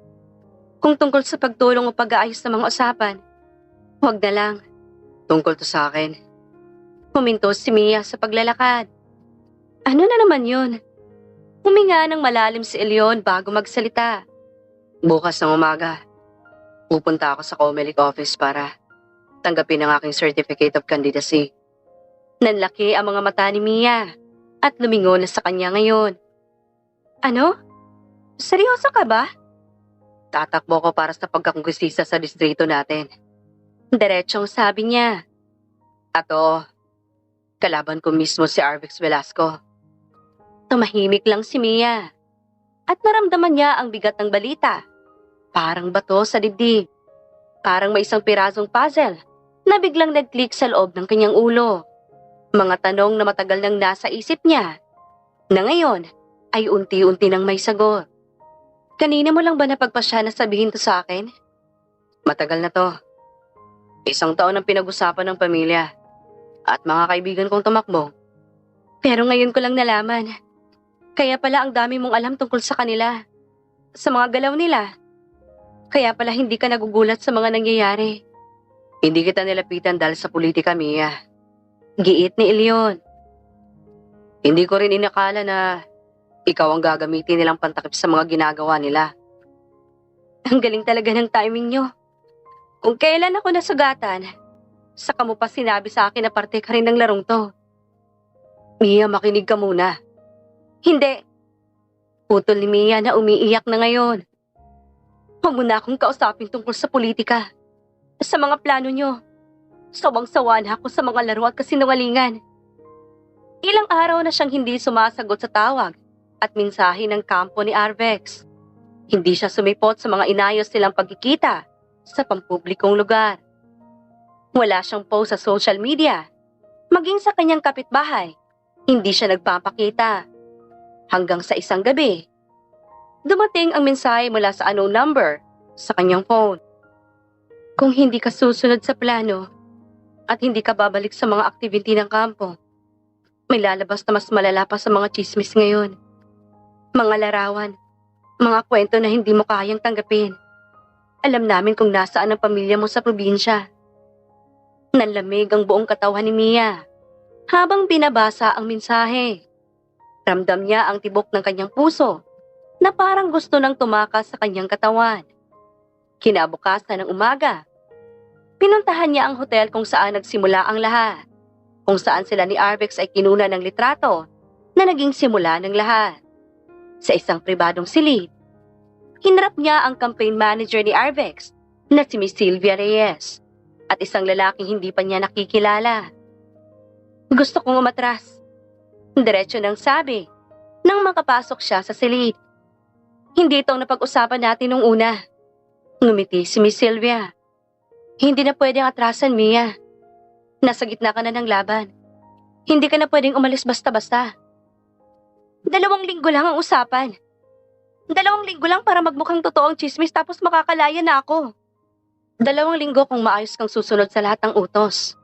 Kung tungkol sa pagtulong o pag-aayos ng mga usapan, huwag na lang. Tungkol to sa akin. Huminto si Mia sa paglalakad. Ano na naman yun? Huminga ng malalim si Leon bago magsalita. Bukas ng umaga, pupunta ako sa Comelec office para tanggapin ang aking certificate of candidacy. Nanlaki ang mga mata ni Mia at lumingon na sa kanya ngayon. Ano? Seryoso ka ba? Tatakbo ko para sa pagkakongresista sa distrito natin. Diretsong sabi niya. Ato, kalaban ko mismo si Arbex Velasco. Tumahimik lang si Mia at naramdaman niya ang bigat ng balita. Parang bato sa dibdib. Parang may isang pirasong puzzle na biglang nag-click sa loob ng kanyang ulo. Mga tanong na matagal nang nasa isip niya na ngayon ay unti-unti nang may sagot. Kanina mo lang ba napagpasya na sabihin to sa akin? Matagal na to. Isang taon ang pinag-usapan ng pamilya at mga kaibigan kong tumakbo. Pero ngayon ko lang nalaman. Kaya pala ang dami mong alam tungkol sa kanila. Sa mga galaw nila. Kaya pala hindi ka nagugulat sa mga nangyayari. Hindi kita nilapitan dahil sa politika, Mia. Giit ni Leon. Hindi ko rin inakala na ikaw ang gagamitin nilang pantakip sa mga ginagawa nila. Ang galing talaga ng timing nyo. Kung kailan ako nasugatan, saka mo pa sinabi sa akin na parte ka rin ng larong to. Mia, makinig ka muna. Hindi. Putol ni Mia na umiiyak na ngayon. Huwag mo na akong kausapin tungkol sa politika. Sa mga plano nyo. Sawang-sawa na ako sa mga laro at kasinungalingan. Ilang araw na siyang hindi sumasagot sa tawag at mensahe ng kampo ni Arvex. Hindi siya sumipot sa mga inayos nilang pagkikita sa pampublikong lugar. Wala siyang post sa social media. Maging sa kanyang kapitbahay, hindi siya nagpapakita. Hanggang sa isang gabi, dumating ang mensahe mula sa unknown number sa kanyang phone. Kung hindi ka susunod sa plano at hindi ka babalik sa mga activity ng kampo, may lalabas na mas malala pa sa mga chismis ngayon. Mga larawan, mga kwento na hindi mo kayang tanggapin. Alam namin kung nasaan ang pamilya mo sa probinsya. Nanlamig ang buong katawan ni Mia habang binabasa ang mensahe. Ramdam niya ang tibok ng kanyang puso na parang gusto nang tumakas sa kanyang katawan. Kinabukasan ng umaga, pinuntahan niya ang hotel kung saan nagsimula ang lahat. Kung saan sila ni Arvex ay kinuna ng litrato na naging simula ng lahat. Sa isang pribadong silid, hinarap niya ang campaign manager ni Arvex na si Miss Sylvia Reyes at isang lalaking hindi pa niya nakikilala. Gusto kong umatras. Diretso nang sabi nang makapasok siya sa silid. Hindi itong napag-usapan natin nung una. Ngumiti si Miss Sylvia. Hindi na pwedeng atrasan, Mia. Nasa gitna ka na ng laban. Hindi ka na pwedeng umalis basta-basta. 2 linggo lang ang usapan. 2 linggo lang para magmukhang totoo ang chismis tapos makakalaya na ako. 2 linggo kung maayos kang susunod sa lahat ng utos.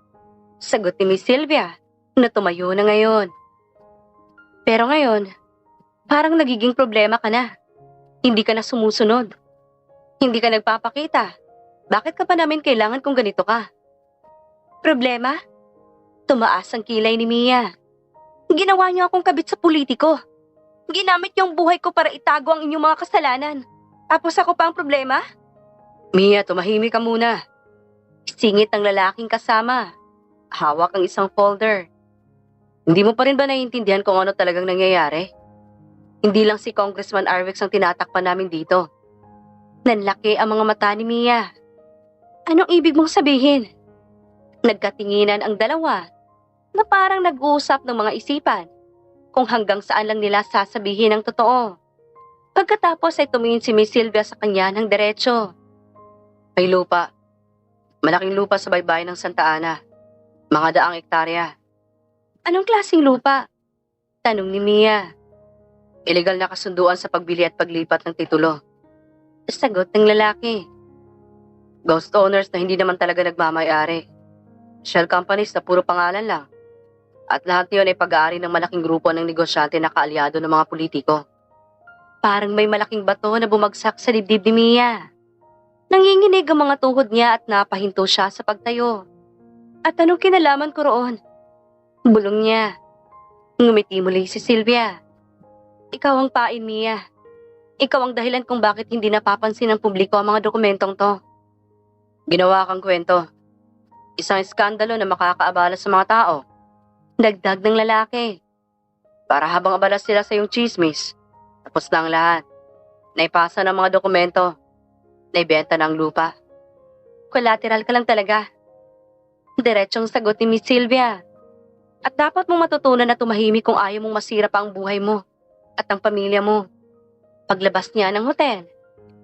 Sagot ni Miss Sylvia na tumayo na ngayon. Pero ngayon, parang nagiging problema ka na. Hindi ka na sumusunod. Hindi ka nagpapakita. Bakit ka pa namin kailangan kung ganito ka? Problema? Tumaas ang kilay ni Mia. Ginawa niyo akong kabit sa politiko. Ginamit niyo ang buhay ko para itago ang inyong mga kasalanan. Tapos ako pa ang problema? Mia, tumahimik ka muna. Singit ng lalaking kasama. Hawak ang isang folder. Hindi mo pa rin ba naiintindihan kung ano talagang nangyayari? Hindi lang si Congressman Arvex ang tinatakpan namin dito. Nanlaki ang mga mata ni Mia. Anong ibig mong sabihin? Nagkatinginan ang dalawa na parang nag-uusap ng mga isipan kung hanggang saan lang nila sasabihin ang totoo. Pagkatapos ay tumingin si Miss Sylvia sa kanya ng diretso. May lupa. Malaking lupa sa baybayin ng Santa Ana. Mga daang ektarya. Anong klaseng lupa? Tanong ni Mia. Illegal na kasunduan sa pagbili at paglipat ng titulo. Sagot ng lalaki. Ghost owners na hindi naman talaga nagmamayari. Shell companies na puro pangalan lang. At lahat yun ay pag-aari ng malaking grupo ng negosyante na kaalyado ng mga politiko. Parang may malaking bato na bumagsak sa dibdib ni Mia. Nanginginig ang mga tuhod niya at napahinto siya sa pagtayo. At anong kinalaman ko roon? Bulong niya. Ngumiti muli si Sylvia. Ikaw ang pain, Mia. Ikaw ang dahilan kung bakit hindi napapansin ng publiko ang mga dokumentong to. Ginawa kang kwento. Isang iskandalo na makakaabala sa mga tao. Dagdag ng lalaki. Para habang abala sila sa iyong chismis, tapos na ang lahat. Naipasa ng mga dokumento. Naibenta ng lupa. Collateral ka lang talaga. Diretsong sagot ni Miss Sylvia. At dapat mong matutunan na tumahimik kung ayaw mong masira pa ang buhay mo at ang pamilya mo. Paglabas niya ng hotel,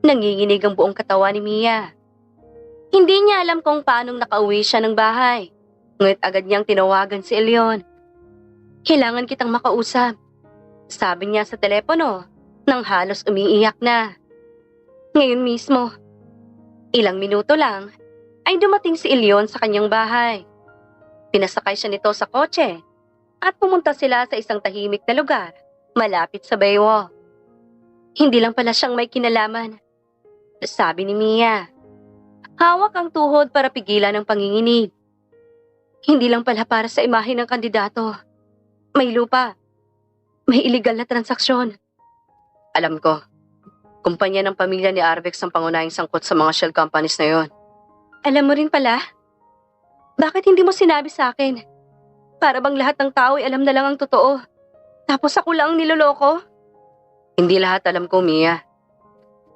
nanginginig ang buong katawan ni Mia. Hindi niya alam kung paanong nakauwi siya ng bahay. Ngunit agad niyang tinawagan si Elion. Kailangan kitang makausap. Sabi niya sa telepono nang halos umiiyak na. Ngayon mismo. Ilang minuto lang ay dumating si Elion sa kanyang bahay. Pinasakay siya nito sa kotse at pumunta sila sa isang tahimik na lugar malapit sa baywalk. Hindi lang pala siyang may kinalaman. Sabi ni Mia. Hawak ang tuhod para pigilan ang panginginig. Hindi lang pala para sa imahe ng kandidato. May lupa. May illegal na transaksyon. Alam ko. Kumpanya ng pamilya ni Arvex ang pangunahing sangkot sa mga shell companies na yon. Alam mo rin pala? Bakit hindi mo sinabi sa akin? Para bang lahat ng tao ay alam na lang ang totoo. Tapos ako lang ang niloloko? Hindi lahat alam ko, Mia.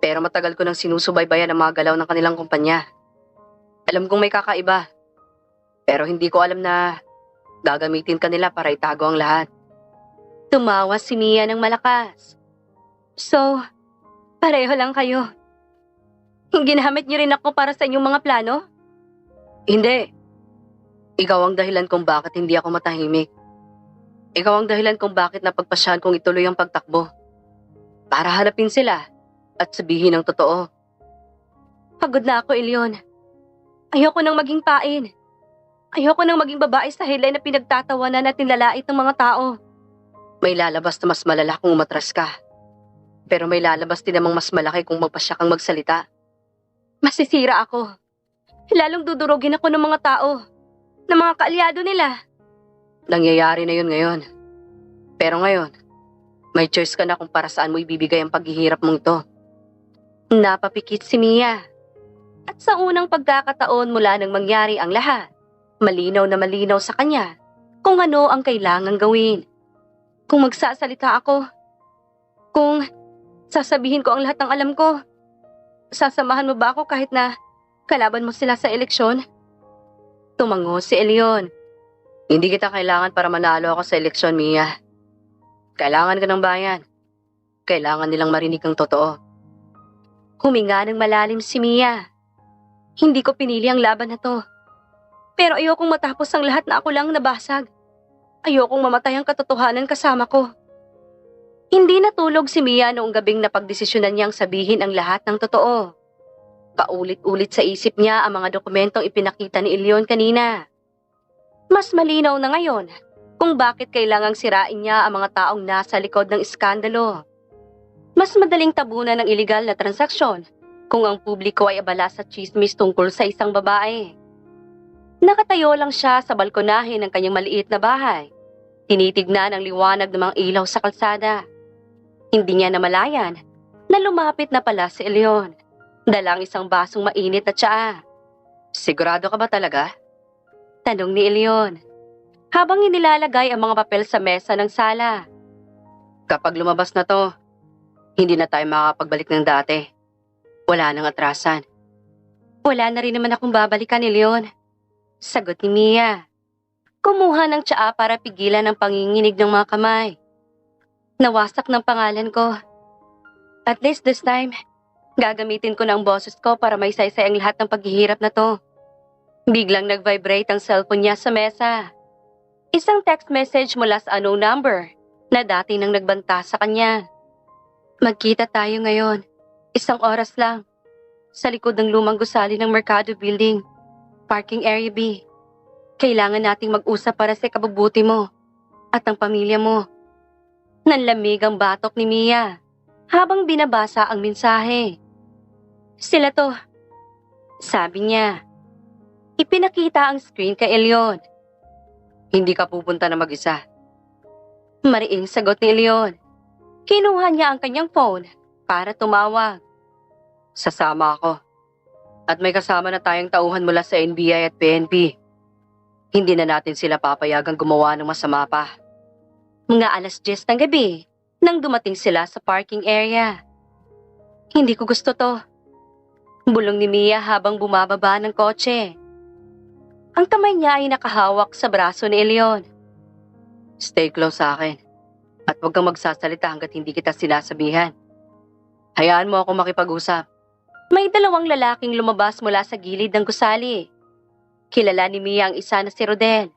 Pero matagal ko nang sinusubaybayan ang mga galaw ng kanilang kumpanya. Alam kong may kakaiba. Pero hindi ko alam na gagamitin kanila para itago ang lahat. Tumawa si Mia ng malakas. So, pareho lang kayo. Ginamit niyo rin ako para sa inyong mga plano? Hindi. Ikaw ang dahilan kung bakit hindi ako matahimik. Ikaw ang dahilan kung bakit napagpasyahan kong ituloy ang pagtakbo. Para hanapin sila at sabihin ang totoo. Pagod na ako, Elyon. Ayoko nang maging pain. Ayoko nang maging babae sa headline na pinagtatawanan at nilalait ng mga tao. May lalabas na mas malala kung umatras ka. Pero may lalabas din namang mas malaki kung magpasya kang magsalita. Masisira ako. Lalong dudurugin ako ng mga tao, ng mga kaalyado nila. Nangyayari na yun ngayon. Pero ngayon, may choice ka na kung para saan mo ibibigay ang paghihirap mong ito. Napapikit si Mia. At sa unang pagkakataon mula nang mangyari ang lahat, malinaw na malinaw sa kanya kung ano ang kailangang gawin. Kung magsasalita ako, kung sasabihin ko ang lahat ng alam ko, sasamahan mo ba ako kahit na kalaban mo sila sa eleksyon? Tumango si Elyon. Hindi kita kailangan para manalo ako sa eleksyon, Mia. Kailangan ka ng bayan. Kailangan nilang marinig ang totoo. Huminga ng malalim si Mia. Hindi ko pinili ang laban na to. Pero ayokong matapos ang lahat na ako lang nabasag. Ayokong mamatay ang katotohanan kasama ko. Hindi natulog si Mia noong gabing napagdesisyonan niyang sabihin ang lahat ng totoo. Paulit-ulit sa isip niya ang mga dokumentong ipinakita ni Elyon kanina. Mas malinaw na ngayon kung bakit kailangang sirain niya ang mga taong nasa likod ng iskandalo. Mas madaling tabunan ng iligal na transaksyon kung ang publiko ay abala sa chismis tungkol sa isang babae. Nakatayo lang siya sa balkonahe ng kanyang maliit na bahay. Tinitignan ang liwanag ng mga ilaw sa kalsada. Hindi niya namalayan na lumapit na pala si Elyon. Dalang isang basong mainit na tsaa. Sigurado ka ba talaga? Tanong ni Elyon, habang inilalagay ang mga papel sa mesa ng sala. Kapag lumabas na to, hindi na tayo makakapagbalik ng dati. Wala nang atrasan. Wala na rin naman akong babalikan, Elyon. Sagot ni Mia. Kumuha ng tsaa para pigilan ang panginginig ng mga kamay. Nawasak ng pangalan ko. At least this time, gagamitin ko na ang boses ko para may saysay ang lahat ng paghihirap na to. Biglang nag-vibrate ang cellphone niya sa mesa. Isang text message mula sa unknown number na dati nang nagbanta sa kanya. Magkita tayo ngayon. 1 oras lang. Sa likod ng lumang gusali ng Mercado Building. Parking Area B. Kailangan nating mag-usap para sa ikabubuti mo at ang pamilya mo. Nanlamig ang batok ni Mia habang binabasa ang mensahe. Sila to. Sabi niya. Ipinakita ang screen kay Elyon. Hindi ka pupunta na mag-isa. Mariing sagot ni Elyon. Kinuha niya ang kanyang phone para tumawag. Sasama ako. At may kasama na tayong tauhan mula sa NBI at PNP. Hindi na natin sila papayagang gumawa ng masama pa. Mga 10:00 ng gabi nang dumating sila sa parking area. Hindi ko gusto to. Bulong ni Mia habang bumababa ng kotse. Ang kamay niya ay nakahawak sa braso ni Elyon. Stay close sa akin. At huwag kang magsasalita hanggat hindi kita sinasabihan. Hayaan mo ako makipag-usap. May 2 lalaking lumabas mula sa gilid ng gusali. Kilala ni Mia ang isa na si Rodel.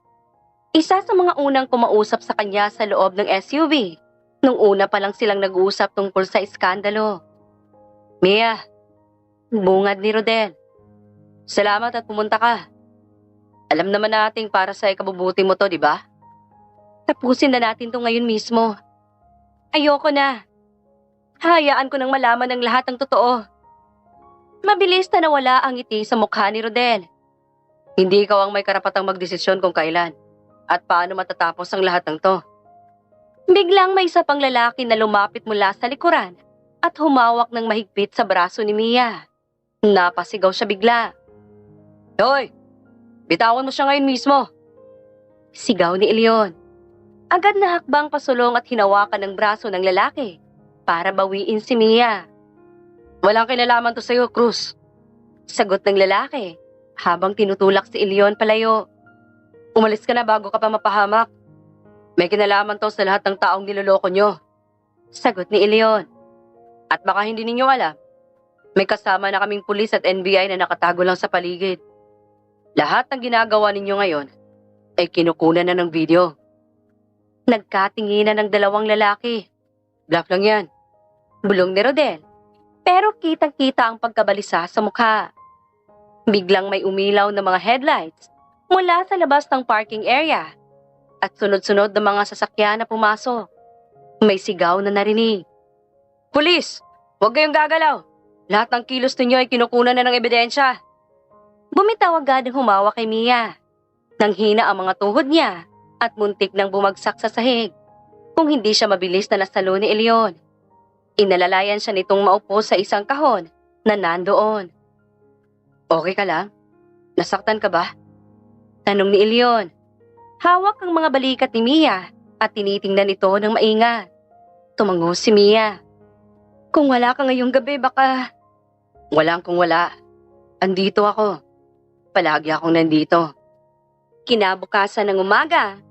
Isa sa mga unang kumausap sa kanya sa loob ng SUV. Nung una pa lang silang nag-uusap tungkol sa iskandalo. Mia, bungad ni Rodel. Salamat at pumunta ka. Alam naman nating para sa ikabubuti mo to, di ba? Tapusin na natin to ngayon mismo. Ayoko na. Hayaan ko nang malaman ang lahat ng totoo. Mabilis na nawala ang ngiti sa mukha ni Rodel. Hindi ikaw ang may karapatang magdesisyon kung kailan at paano matatapos ang lahat ng to. Biglang may isa pang lalaki na lumapit mula sa likuran at humawak ng mahigpit sa braso ni Mia. Napasigaw siya bigla. Hoy! Bitawan mo siya ngayon mismo! Sigaw ni Elyon. Agad na hakbang pasulong at hinawakan ng braso ng lalaki para bawiin si Mia. Walang kinalaman to sa'yo, Cruz. Sagot ng lalaki habang tinutulak si Leon palayo. Umalis ka na bago ka pa mapahamak. May kinalaman to sa lahat ng taong niloloko nyo. Sagot ni Leon. At baka hindi ninyo alam, may kasama na kaming pulis at NBI na nakatago lang sa paligid. Lahat ng ginagawa ninyo ngayon ay kinukunan na ng video. Nagkatinginan ng dalawang lalaki. Bluff lang yan. Bulong ni Rodel. Pero kitang-kita ang pagkabalisa sa mukha. Biglang may umilaw na mga headlights mula sa labas ng parking area at sunod-sunod na mga sasakyan na pumasok. May sigaw na narinig. Pulis! Huwag kayong gagalaw! Lahat ng kilos ninyo ay kinukunan na ng ebidensya. Bumitaw agad ang humawak kay Mia. Nanghina ang mga tuhod niya at muntik nang bumagsak sa sahig. Kung hindi siya mabilis na nasalo ni Leon. Inalalayan siya nitong maupo sa isang kahon na nandoon. Okay ka lang? Nasaktan ka ba? Tanong ni Leon. Hawak ang mga balikat ni Mia at tinitingnan ito ng maingat. Tumango si Mia. Kung wala ka ngayong gabi, baka... Walang kung wala. Andito ako. Palagi akong nandito. Kinabukasan ng umaga,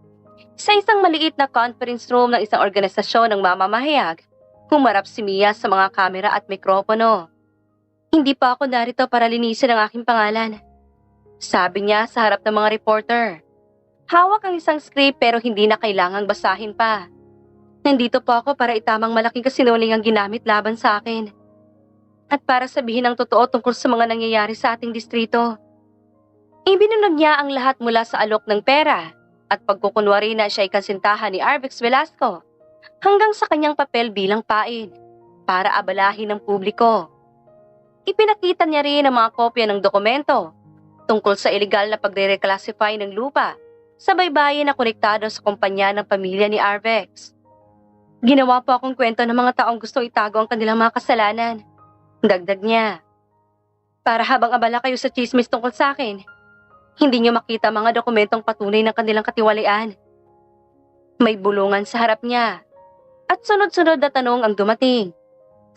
sa isang maliit na conference room ng isang organisasyon ng mamamahayag, humarap si Mia sa mga kamera at mikropono. Hindi pa ako narito para linisin ang aking pangalan. Sabi niya sa harap ng mga reporter. Hawak ang isang script pero hindi na kailangang basahin pa. Nandito po ako para itamang malaking kasinungaling ang ginamit laban sa akin. At para sabihin ang totoo tungkol sa mga nangyayari sa ating distrito. Ibinunog niya ang lahat mula sa alok ng pera at pagkukunwari na siya ay kasintahan ni Arbex Velasco hanggang sa kanyang papel bilang pain para abalahin ng publiko. Ipinakita niya rin ang mga kopya ng dokumento tungkol sa illegal na pagre-reclassify ng lupa sa baybayin na konektado sa kumpanya ng pamilya ni Arbex. Ginawa po akong kwento ng mga taong gustong itago ang kanilang mga kasalanan. Dagdag niya. Para habang abala kayo sa chismis tungkol sa akin, hindi niyo makita mga dokumentong patunay ng kanilang katiwalian. May bulungan sa harap niya at sunod-sunod na tanong ang dumating.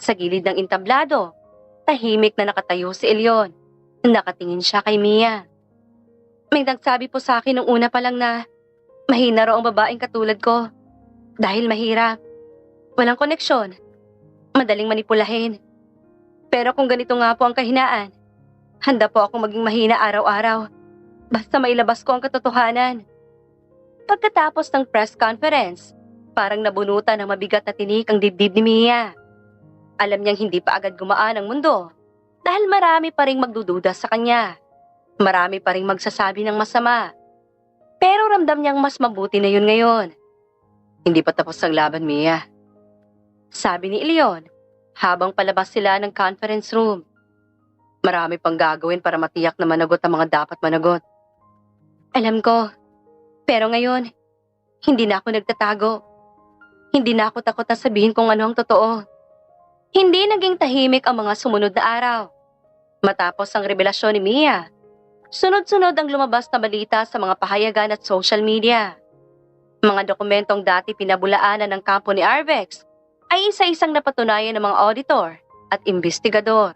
Sa gilid ng entablado, tahimik na nakatayo si Leon. Nakatingin siya kay Mia. May nagsabi po sa akin nung una pa lang na mahina raw ang babaeng katulad ko dahil mahirap. Walang koneksyon. Madaling manipulahin. Pero kung ganito nga po ang kahinaan, handa po akong maging mahina araw-araw. Basta mailabas ko ang katotohanan. Pagkatapos ng press conference, parang nabunutan ng mabigat na tinik ang dibdib ni Mia. Alam niyang hindi pa agad gumaan ang mundo dahil marami pa ring magdududa sa kanya. Marami pa ring magsasabi ng masama. Pero ramdam niyang mas mabuti na yun ngayon. Hindi pa tapos ang laban, Mia. Sabi ni Leon habang palabas sila ng conference room. Marami pang gagawin para matiyak na managot ang mga dapat managot. Alam ko, pero ngayon, hindi na ako nagtatago. Hindi na ako takot na sabihin kung ano ang totoo. Hindi naging tahimik ang mga sumunod na araw. Matapos ang revelasyon ni Mia, sunod-sunod ang lumabas na balita sa mga pahayagan at social media. Mga dokumentong dati pinabulaanan ng kampo ni Arbex ay isa-isang napatunayan ng mga auditor at investigador.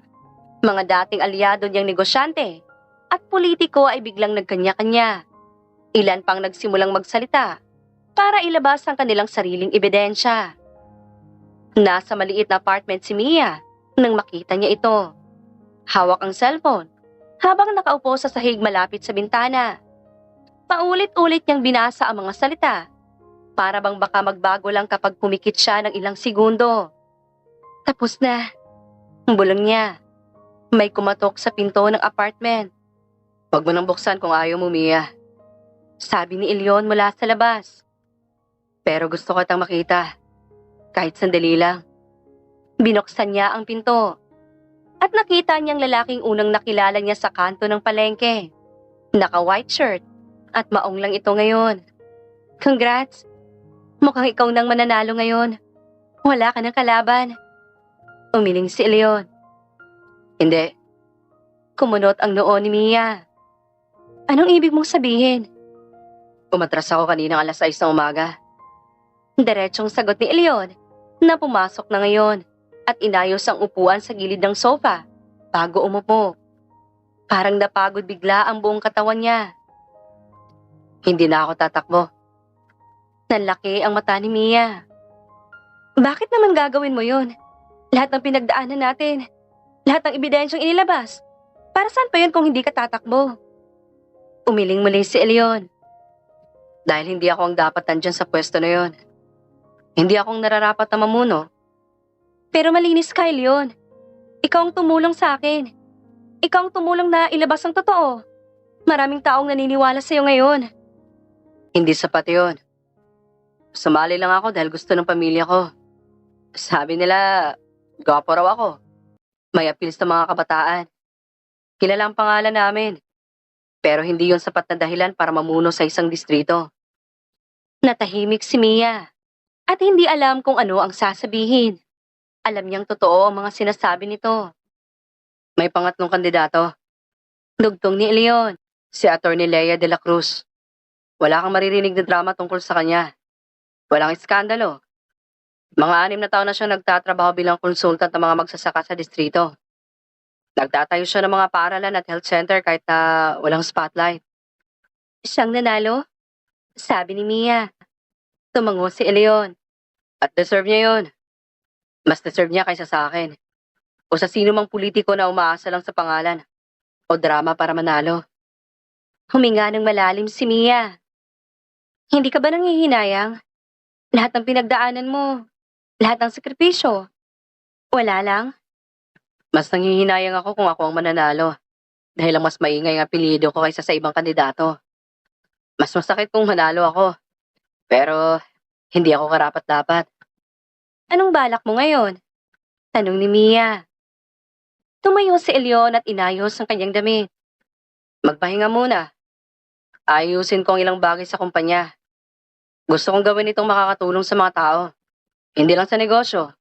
Mga dating aliado niyang negosyante at politiko ay biglang nagkanya-kanya. Ilan pang nagsimulang magsalita para ilabas ang kanilang sariling ebidensya. Nasa maliit na apartment si Mia nang makita niya ito. Hawak ang cellphone habang nakaupo sa sahig malapit sa bintana. Paulit-ulit niyang binasa ang mga salita para bang baka magbago lang kapag pumikit siya ng ilang segundo. Tapos na. Bulong niya. May kumatok sa pinto ng apartment. Huwag mo nang buksan kung ayaw mo, Mia. Sabi ni Leon mula sa labas. Pero gusto ko kitang makita. Kahit sandali lang. Binuksan niya ang pinto. At nakita niyang lalaking unang nakilala niya sa kanto ng palengke. Naka-white shirt at maong lang ito ngayon. Congrats! Mukhang ikaw nang mananalo ngayon. Wala ka ng kalaban. Umiling si Leon. Hindi. Kumunot ang noo ni Mia. Anong ibig mong sabihin? Umatras ako kaninang 6:00 ng umaga. Diretsong sagot ni Leon na pumasok na ngayon. at inayos ang upuan sa gilid ng sofa bago umupo. Parang napagod bigla ang buong katawan niya. Hindi na ako tatakbo. Nanlaki ang mata ni Mia. Bakit naman gagawin mo yun? Lahat ng pinagdaanan natin, lahat ng ebidensyang inilabas, para saan pa yun kung hindi ka tatakbo? Umiling muli si Elion. Dahil hindi ako ang dapat nandyan sa pwesto na yon. Hindi akong nararapat na mamuno. Pero malinis ka, Elion. Ikaw ang tumulong sa akin. Ikaw ang tumulong na ilabas ang totoo. Maraming taong naniniwala sa'yo ngayon. Hindi sapat yon. Sumali lang ako dahil gusto ng pamilya ko. Sabi nila, gwapo raw ako. May appeal sa mga kabataan. Kilala ang pangalan namin. Pero hindi yon sapat na dahilan para mamuno sa isang distrito. Natahimik si Mia. At hindi alam kung ano ang sasabihin. Alam niyang totoo ang mga sinasabi nito. May pangatlong kandidato. Dugtong ni Elion. Si Attorney Lea de la Cruz. Wala kang maririnig na drama tungkol sa kanya. Walang iskandalo. Mga 6 na taon na siya nagtatrabaho bilang konsultant ng mga magsasaka sa distrito. Nagtatayo siya ng mga paaralan at health center kahit na walang spotlight. Siyang nanalo? Sabi ni Mia. Tumango si Elion. At deserve niya yon. Mas deserve niya kaysa sa akin. O sa sino mang politiko na umaasa lang sa pangalan o drama para manalo. Huminga ng malalim si Mia. Hindi ka ba nanghihinayang? Lahat ng pinagdaanan mo, lahat ng sakripisyo. Wala lang? Mas nanghihinayang ako kung ako ang mananalo. Dahil ang mas maingay ang apelyido ko kaysa sa ibang kandidato. Mas masakit kung manalo ako. Pero hindi ako karapat-dapat. Anong balak mo ngayon? Tanong ni Mia. Tumayo si Elion at inayos ang kanyang damit. Magpahinga muna. Ayusin ko ang ilang bagay sa kumpanya. Gusto kong gawin itong makakatulong sa mga tao. Hindi lang sa negosyo.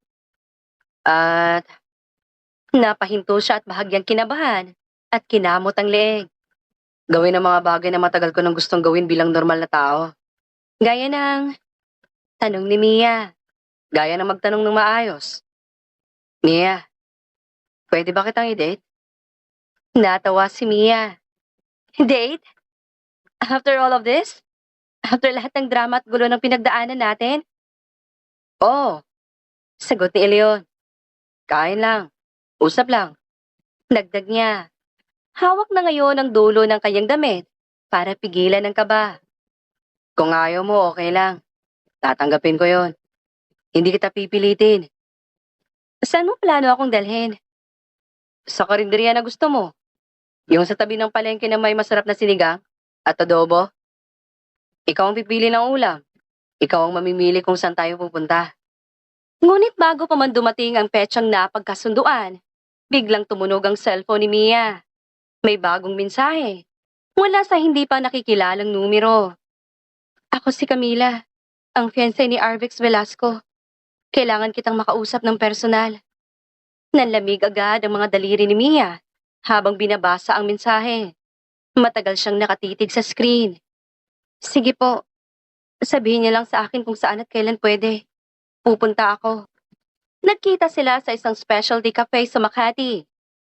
At Napahinto siya at bahagyang kinabahan at kinamot ang leeg. gawin ang mga bagay na matagal ko nang gustong gawin bilang normal na tao. Gaya ng tanong ni Mia. Gaya ng magtanong ng maayos. Mia, pwede ba kitang i-date? Natawa si Mia. Date? After all of this? After lahat ng drama at gulo ng pinagdaanan natin? Oo, Sagot ni Elion. kain lang. Usap lang. Dagdag niya. Hawak na ngayon ang dulo ng kanyang damit para pigilan ang kaba. Kung ayaw mo, okay lang. Tatanggapin ko yon. Hindi kita pipilitin. Saan mo plano akong dalhin? Sa karinderya na gusto mo. Yung sa tabi ng palengke na may masarap na sinigang at adobo. Ikaw ang pipili ng ulam. Ikaw ang mamimili kung saan tayo pupunta. Ngunit bago pa man dumating ang petsang napagkasunduan, biglang tumunog ang cellphone ni Mia. May bagong mensahe. Mula sa hindi pa nakikilalang numero. Ako si Camila, ang fiancé ni Arvex Velasco. Kailangan kitang makausap ng personal. Nanlamig agad ang mga daliri ni Mia habang binabasa ang mensahe. Matagal siyang nakatitig sa screen. Sige po, sabihin niya lang sa akin kung saan at kailan pwede. Pupunta ako. Nagkita sila sa isang specialty cafe sa Makati.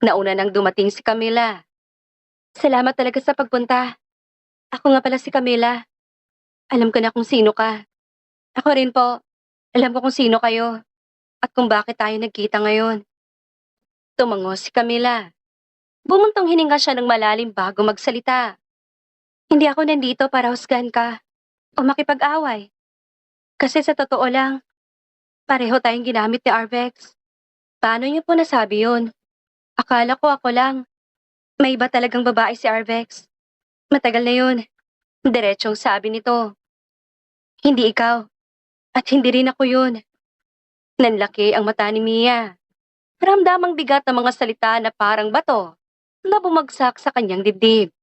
Nauna nang dumating si Camila. Salamat talaga sa pagpunta. Ako nga pala si Camila. Alam ko na kung sino ka. Ako rin po. Alam ko kung sino kayo. At kung bakit tayo nagkita ngayon. Tumango si Camila. Bumuntong hininga siya ng malalim bago magsalita. Hindi ako nandito para husgahan ka o makipag-away. Kasi sa totoo lang, pareho tayong ginamit ni Arvex. Paano niyo po nasabi yun? Akala ko ako lang. May iba talagang babae si Arvex. Matagal na yun. Diretsong sabi nito. Hindi ikaw. At hindi rin ako yun. Nanlaki ang mata ni Mia. Ramdamang bigat ng mga salita na parang bato na bumagsak sa kanyang dibdib.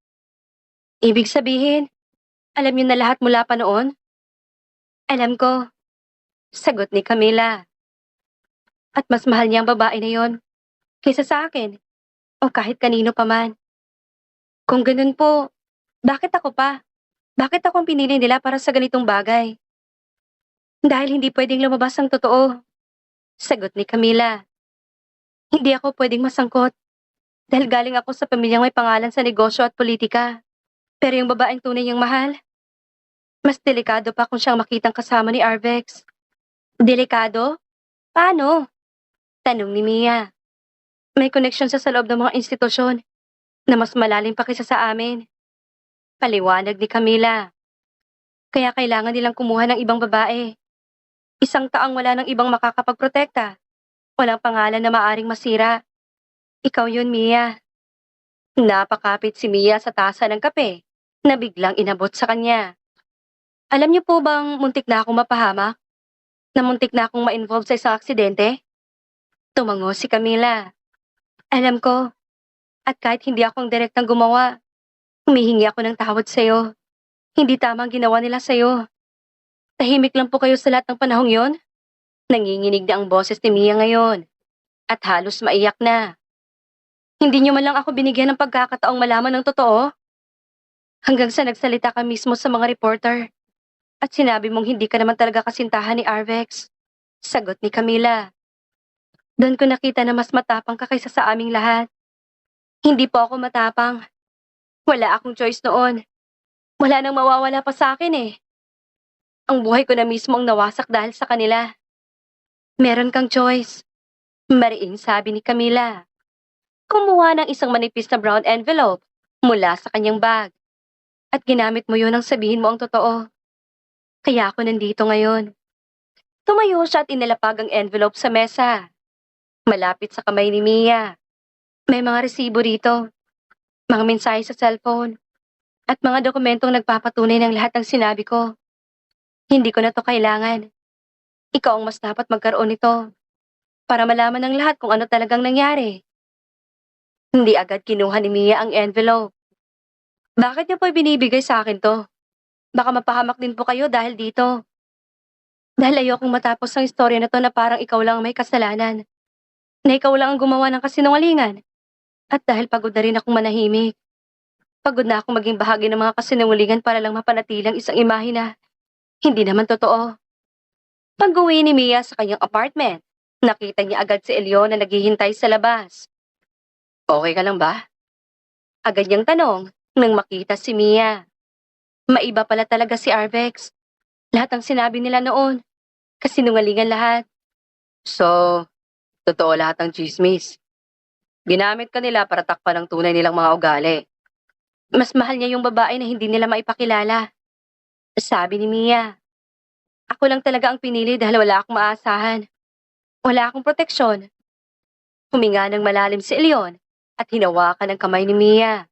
Ibig sabihin, alam niyo na lahat mula pa noon? Alam ko. Sagot ni Camila. At mas mahal niya ang babae na yon kaysa sa akin o kahit kanino pa man. Kung ganun po, bakit ako pa? Bakit ako ang pinili nila para sa ganitong bagay? Dahil hindi pwedeng lumabas ang totoo. Sagot ni Camila. Hindi ako pwedeng masangkot dahil galing ako sa pamilyang may pangalan sa negosyo at politika. Pero yung babaeng tunay niyang mahal, mas delikado pa kung siyang makitang kasama ni Arvex. Delikado? Paano? Tanong ni Mia. May koneksyon siya sa loob ng mga institusyon na mas malalim pa kaysa sa amin. Paliwanag ni Camila. Kaya kailangan nilang kumuha ng ibang babae. Isang taang wala ng ibang makakapagprotekta. Walang pangalan na maaring masira. Ikaw yun, Mia. Napakapit si Mia sa tasa ng kape na biglang inabot sa kanya. Alam niyo po bang muntik na akong mapahamak? Na muntik na akong ma-involve sa isang aksidente? Tumango si Camila. Alam ko. At kahit hindi ako ang direktang gumawa, humihingi ako ng tawad sa'yo. Hindi tama ang ginawa nila sa'yo. Tahimik lang po kayo sa lahat ng panahong yon. Nanginginig na ang boses ni Mia ngayon. At halos maiyak na. Hindi niyo man lang ako binigyan ng pagkakataong malaman ng totoo. Hanggang sa nagsalita ka mismo sa mga reporter. At sinabi mong hindi ka naman talaga kasintahan ni Arvex. Sagot ni Camila. Doon ko nakita na mas matapang ka kaysa sa aming lahat. Hindi po ako matapang. Wala akong choice noon. Wala nang mawawala pa sa akin eh. Ang buhay ko na mismo ang nawasak dahil sa kanila. Meron kang choice. Mariing sabi ni Camila. Kumuha ng isang manipis na brown envelope mula sa kanyang bag. At ginamit mo yun ang sabihin mo ang totoo. Kaya ako nandito ngayon. Tumayo siya at inilapag ang envelope sa mesa. Malapit sa kamay ni Mia. May mga resibo rito. Mga mensahe sa cellphone. At mga dokumentong nagpapatunay ng lahat ng sinabi ko. Hindi ko na to kailangan. Ikaw ang mas dapat magkaroon nito. Para malaman ng lahat kung ano talagang nangyari. Hindi agad kinuha ni Mia ang envelope. Bakit niyo po binibigay sa akin to? Baka mapahamak din po kayo dahil dito. Dahil ayokong matapos ang istorya na to na parang ikaw lang ang may kasalanan. Na ikaw lang ang gumawa ng kasinungalingan. At dahil pagod na rin akong manahimik. Pagod na akong maging bahagi ng mga kasinungalingan para lang mapanatilang isang imahe na hindi naman totoo. Pag-uwi ni Mia sa kanyang apartment, nakita niya agad si Elio na naghihintay sa labas. Okay ka lang ba? Agad niyang tanong nang makita si Mia. Maiba pala talaga si Arvex. Lahat ng sinabi nila noon. Kasinungalingan lahat. So, totoo lahat ng chismis. Ginamit ka nila para takpan ang tunay nilang mga ugali. Mas mahal niya yung babae na hindi nila maipakilala. Sabi ni Mia. Ako lang talaga ang pinili dahil wala akong maasahan. Wala akong proteksyon. Huminga ng malalim si Leon at hinawakan ang kamay ni Mia.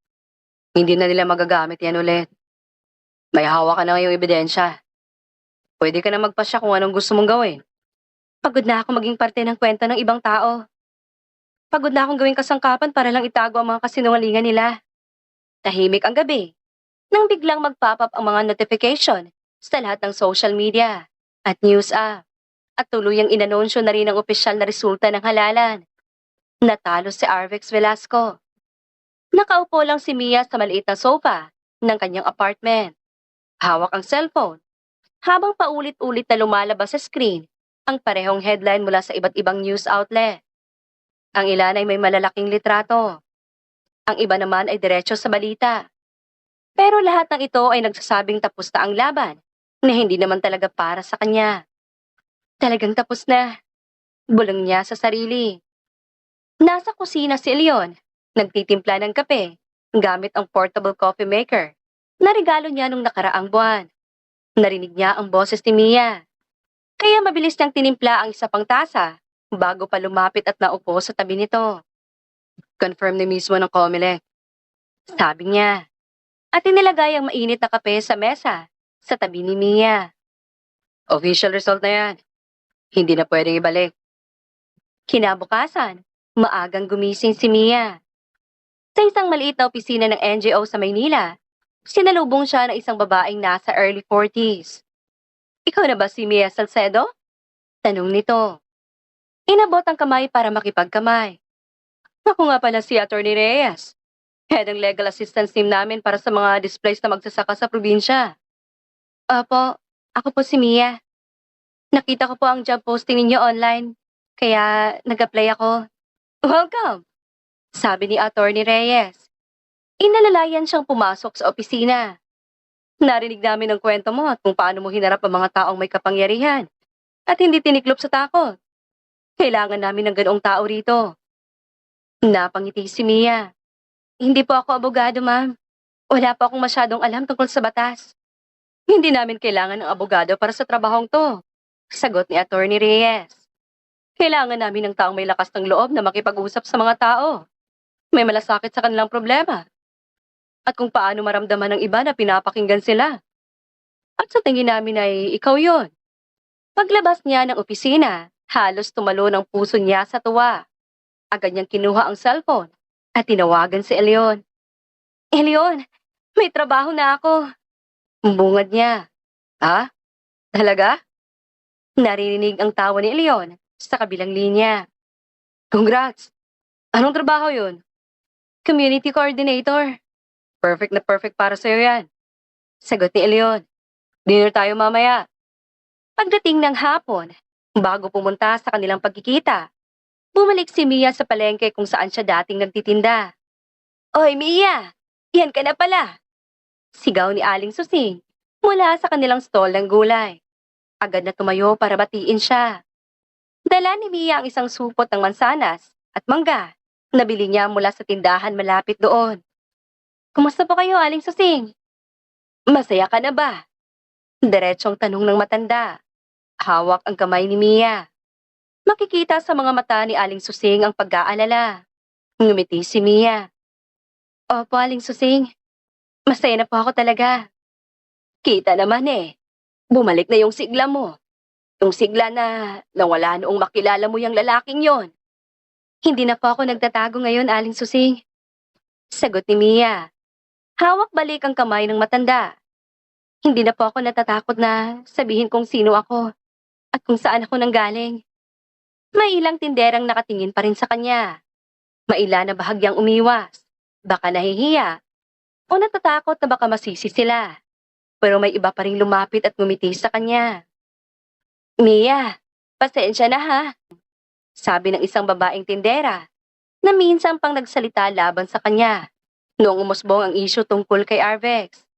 Hindi na nila magagamit yan ulit. May hawak ka na ngayong ebidensya. Pwede ka na magpasya kung anong gusto mong gawin. Pagod na ako maging parte ng kwento ng ibang tao. Pagod na akong gawing kasangkapan para lang itago ang mga kasinungalingan nila. Tahimik ang gabi. Nang biglang mag-pop up ang mga notification sa lahat ng social media at news app. At tuluyang inanunsyo na rin ang opisyal na resulta ng halalan. Natalo si Arvex Velasco. Nakaupo lang si Mia sa maliit na sofa ng kanyang apartment. Hawak ang cellphone. Habang paulit-ulit na lumalabas sa screen ang parehong headline mula sa iba't ibang news outlet. Ang ilan ay may malalaking litrato. Ang iba naman ay diretso sa balita. Pero lahat ng ito ay nagsasabing tapos na ang laban na hindi naman talaga para sa kanya. Talagang tapos na. Bulong niya sa sarili. Nasa kusina si Leon, nagtitimpla ng kape gamit ang portable coffee maker na regalo niya nung nakaraang buwan. Narinig niya ang boses ni Mia. Kaya mabilis niyang tinimpla ang isa pang tasa bago pa lumapit at naupo sa tabi nito. Confirm ni mismo ng Comelec. Sabi niya. At inilagay ang mainit na kape sa mesa sa tabi ni Mia. Official result na yan. Hindi na pwedeng ibalik. Kinabukasan, maagang gumising si Mia. Sa isang maliit na opisina ng NGO sa Maynila, sinalubong siya ng isang babaeng nasa early 40s. Ikaw na ba si Mia Salcedo? Tanong nito. Inabot ang kamay para makipagkamay. Ako nga pala si Attorney Reyes. Head ng legal assistance team namin para sa mga displaced na magsasaka sa probinsya. Opo, ako po si Mia. Nakita ko po ang job posting ninyo online, kaya nag-apply ako. Welcome, sabi ni Attorney Reyes. Inalalayan siyang pumasok sa opisina. Narinig namin ang kwento mo at kung paano mo hinarap ang mga taong may kapangyarihan at hindi tiniklop sa takot. Kailangan namin ng ganoong tao rito. Napangiti si Mia. Hindi po ako abogado, ma'am. Wala po akong masyadong alam tungkol sa batas. Hindi namin kailangan ng abogado para sa trabahong to, sagot ni Attorney Reyes. Kailangan namin ng taong may lakas ng loob na makipag-usap sa mga tao. May malasakit sa kanilang problema. At kung paano maramdaman ng iba na pinapakinggan sila. At sa tingin namin ay ikaw yon. Paglabas niya ng opisina, halos tumalo ng puso niya sa tuwa. Agad niyang kinuha ang cellphone at tinawagan si Eleon. Eleon, may trabaho na ako. Bungad niya. Ha? Talaga? Narinig ang tawa ni Eleon sa kabilang linya. Congrats! Anong trabaho yun? Community coordinator. Perfect na perfect para sa'yo yan. Sagot ni Eleon. Dinner tayo mamaya. Pagdating ng hapon, bago pumunta sa kanilang pagkikita, bumalik si Mia sa palengke kung saan siya dating nagtitinda. Oy Mia, yan ka na pala. Sigaw ni Aling Susing mula sa kanilang stall ng gulay. Agad na tumayo para batiin siya. Dala ni Mia ang isang supot ng mansanas at mangga. Nabili niya mula sa tindahan malapit doon. Kumusta po kayo, Aling Susing? Masaya ka na ba? Diretsong tanong ng matanda. Hawak ang kamay ni Mia. Makikita sa mga mata ni Aling Susing ang pag-aalala. Ngumiti si Mia. Opo, Aling Susing. Masaya na po ako talaga. Kita naman eh. Bumalik na yung sigla mo. Yung sigla na nawala noong makilala mo yung lalaking yon. Hindi na po ako nagtatago ngayon, Aling Susing. Sagot ni Mia. Hawak balik ang kamay ng matanda. Hindi na po ako natatakot na sabihin kung sino ako at kung saan ako nanggaling. May ilang tinderang nakatingin pa rin sa kanya. May ilan na bahagyang umiwas. Baka nahihiya o natatakot na baka masisi sila. Pero may iba pa rin lumapit at ngumiti sa kanya. Mia, pasensya na ha. Sabi ng isang babaeng tindera na minsan pang nagsalita laban sa kanya noong umusbong ang isyu tungkol kay Arvex.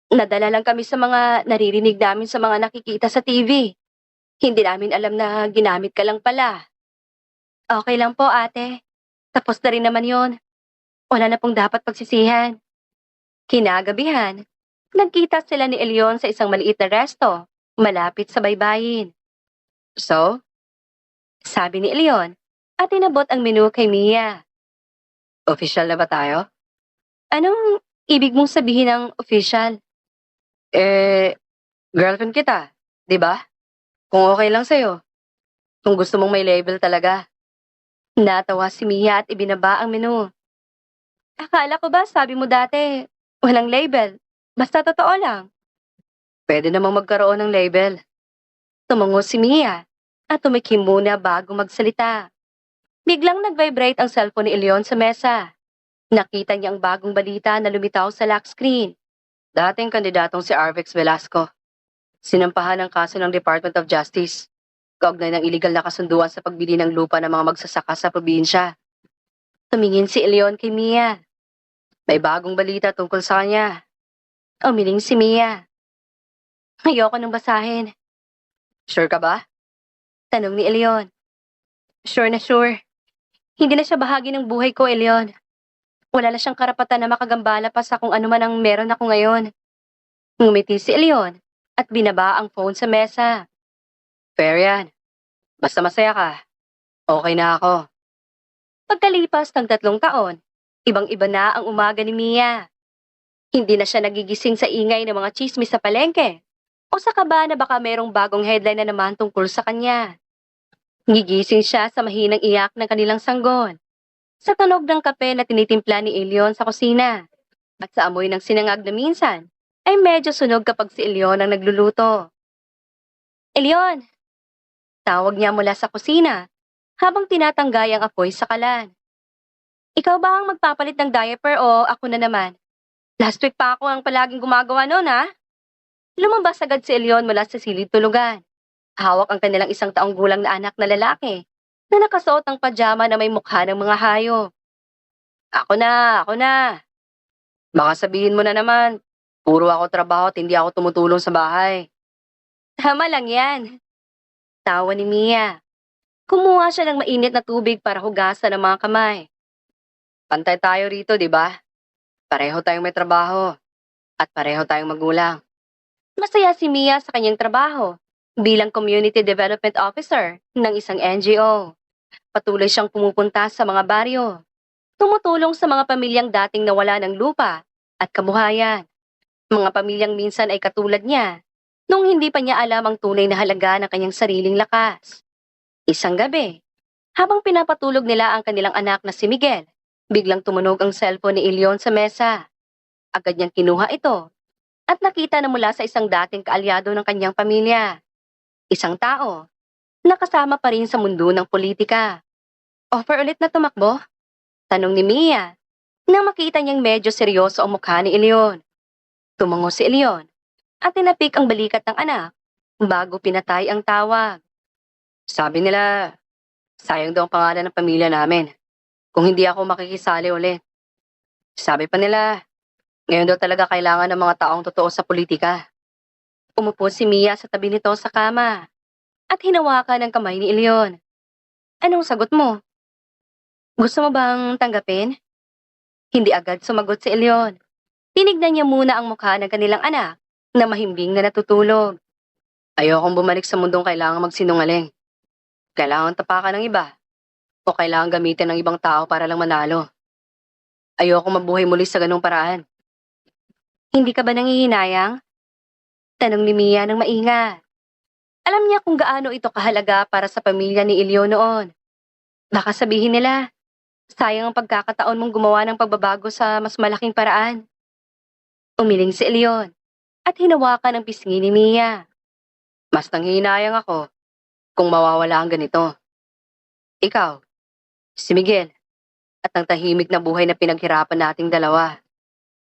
Nadala lang kami sa mga naririnig namin sa mga nakikita sa TV. Hindi namin alam na ginamit ka lang pala. Okay lang po ate. Tapos na rin naman yon. Wala na pong dapat pagsisihan. Kinagabihan, nagkita sila ni Eleon sa isang maliit na resto, malapit sa baybayin. So? Sabi ni Eleon, at inabot ang menu kay Mia. Official na ba tayo? Anong ibig mong sabihin ng official? Girlfriend kita, di ba? Kung okay lang sa'yo. Kung gusto mong may label talaga. Natawa si Mia at ibinaba ang menu. Akala ko ba sabi mo dati, walang label, basta totoo lang. Pwede namang magkaroon ng label. Tumango si Mia at tumikim muna bago magsalita. Biglang nag-vibrate ang cellphone ni Eleon sa mesa. Nakita niya ang bagong balita na lumitaw sa lock screen. Dating kandidatong si Arvex Velasco. Sinampahan ng kaso ng Department of Justice. Kaugnay ng iligal na kasunduan sa pagbili ng lupa ng mga magsasaka sa probinsya. Tumingin si Eleon kay Mia. May bagong balita tungkol sa kanya. Umiling si Mia. Ayoko nang basahin. Sure ka ba? Tanong ni Eleon. Sure na sure. Hindi na siya bahagi ng buhay ko, Eleon. Wala na siyang karapatan na makagambala pa sa kung ano man ang meron ako ngayon. Ngumiti si Eleon at binaba ang phone sa mesa. Fair yan. Basta masaya ka. Okay na ako. Pagkalipas ng 3 taon, ibang-iba na ang umaga ni Mia. Hindi na siya nagigising sa ingay ng mga chismis sa palengke o sa kaba na baka merong bagong headline na naman tungkol sa kanya. Gigising siya sa mahinang iyak ng kanilang sanggon, sa tunog ng kape na tinitimpla ni Eleon sa kusina, at sa amoy ng sinangag na minsan ay medyo sunog kapag si Eleon ang nagluluto. Eleon! Tawag niya mula sa kusina habang tinatanggay ang apoy sa kalan. Ikaw ba ang magpapalit ng diaper o ako na naman? Last week pa ako ang palaging gumagawa noon, ha? Lumabas agad si Eleon mula sa silid tulugan. Hawak ang kanilang 1 taong gulang na anak na lalaki na nakasuot ng pajama na may mukha ng mga hayop. Ako na. Baka sabihin mo na naman, puro ako trabaho at hindi ako tumutulong sa bahay. Tama lang yan. Tawa ni Mia. Kumuha siya ng mainit na tubig para hugasan ang mga kamay. Pantay tayo rito, di ba? Pareho tayong may trabaho at pareho tayong magulang. Masaya si Mia sa kanyang trabaho bilang Community Development Officer ng isang NGO. Patuloy siyang pumupunta sa mga baryo. Tumutulong sa mga pamilyang dating nawala ng lupa at kabuhayan. Mga pamilyang minsan ay katulad niya nung hindi pa niya alam ang tunay na halaga ng kanyang sariling lakas. Isang gabi, habang pinapatulog nila ang kanilang anak na si Miguel, biglang tumunog ang cellphone ni Elion sa mesa. Agad niyang kinuha ito at nakita na mula sa isang dating kaalyado ng kanyang pamilya. Isang tao, nakasama pa rin sa mundo ng politika. Offer ulit na tumakbo? Tanong ni Mia, nang makita niyang medyo seryoso ang mukha ni Elion. Tumango si Elion at tinapik ang balikat ng anak bago pinatay ang tawag. Sabi nila, sayang daw ang pangalan ng pamilya namin kung hindi ako makikisali ulit. Sabi pa nila, ngayon daw talaga kailangan ng mga taong totoo sa politika. Umupo si Mia sa tabi nito sa kama at hinawakan ang kamay ni Elion. Anong sagot mo? Gusto mo bang tanggapin? Hindi agad sumagot si Elion. Tinignan niya muna ang mukha ng kanilang anak na mahimbing na natutulog. Ayokong bumalik sa mundong kailangan magsinungaling. Kailangan tapakan ng iba o kailangan gamitin ng ibang tao para lang manalo. Ayokong mabuhay muli sa ganung paraan. Hindi ka ba nangihinayang? Tanong ni Mia ng maingat. Alam niya kung gaano ito kahalaga para sa pamilya ni Elion noon. Baka sabihin nila, sayang ang pagkakataon mong gumawa ng pagbabago sa mas malaking paraan. Umiling si Elion at hinawakan ang pisngi ni Mia. Mas nanghihinayang ako kung mawawala ang ganito. Ikaw, si Miguel, at ang tahimik na buhay na pinaghirapan nating dalawa.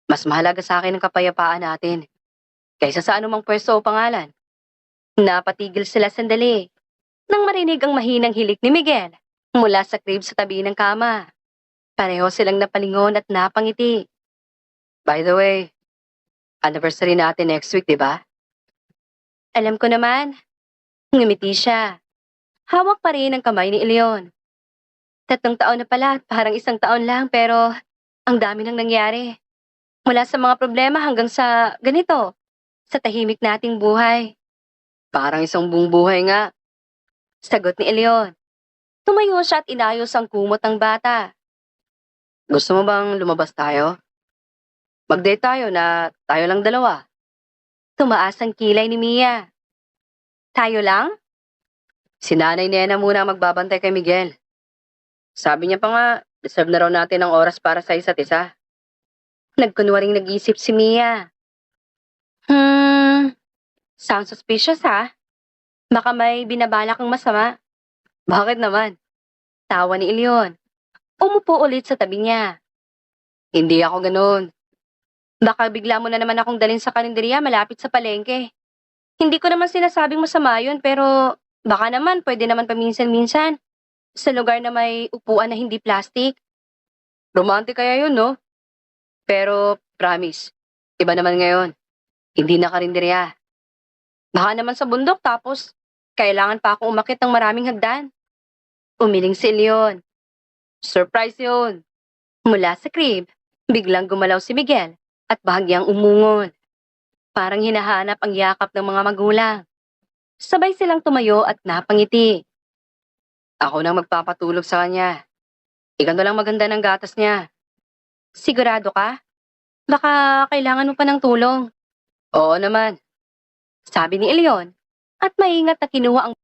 Mas mahalaga sa akin ang kapayapaan natin kaysa sa anumang pwesto o pangalan. Napatigil sila sandali nang marinig ang mahinang hilik ni Miguel mula sa crib sa tabi ng kama. Pareho silang napalingon at napangiti. By the way, anniversary natin next week, di ba? Alam ko naman. Ngumiti siya. Hawak pa rin ang kamay ni Elion. 3 taon na pala at parang 1 taon lang pero ang dami nang nangyari. Mula sa mga problema hanggang sa ganito, sa tahimik nating buhay. Parang isang buong buhay nga. Sagot ni Elion. Tumayo siya at inayos ang kumot ng bata. Gusto mo bang lumabas tayo? Mag-date tayo na tayo lang dalawa. Tumaas ang kilay ni Mia. Tayo lang? Si Nanay Nena muna ang magbabantay kay Miguel. Sabi niya pa nga, deserve na raw natin ang oras para sa isa't isa. Nagkunwaring nag-isip si Mia. Sound suspicious ha? Baka may binabala kang masama. Bakit naman? Tawa ni Elion. Umupo ulit sa tabi niya. Hindi ako ganun. Baka bigla mo na naman akong dalhin sa karinderya malapit sa palengke. Hindi ko naman sinasabing masama yun pero baka naman pwede naman paminsan-minsan. Sa lugar na may upuan na hindi plastic. Romantic kaya yun, no? Pero promise, iba naman ngayon. Hindi na karinderya. Baka naman sa bundok tapos kailangan pa akong umakyat ng maraming hagdan. Umiling si Leon. Surprise yun. Mula sa crib, biglang gumalaw si Miguel at bahagyang umungon. Parang hinahanap ang yakap ng mga magulang. Sabay silang tumayo at napangiti. Ako nang magpapatulog sa kanya. Ikaw na lang maganda ng gatas niya. Sigurado ka? Baka kailangan mo pa ng tulong. Oo naman. Sabi ni Leon at maingat na kinuha ang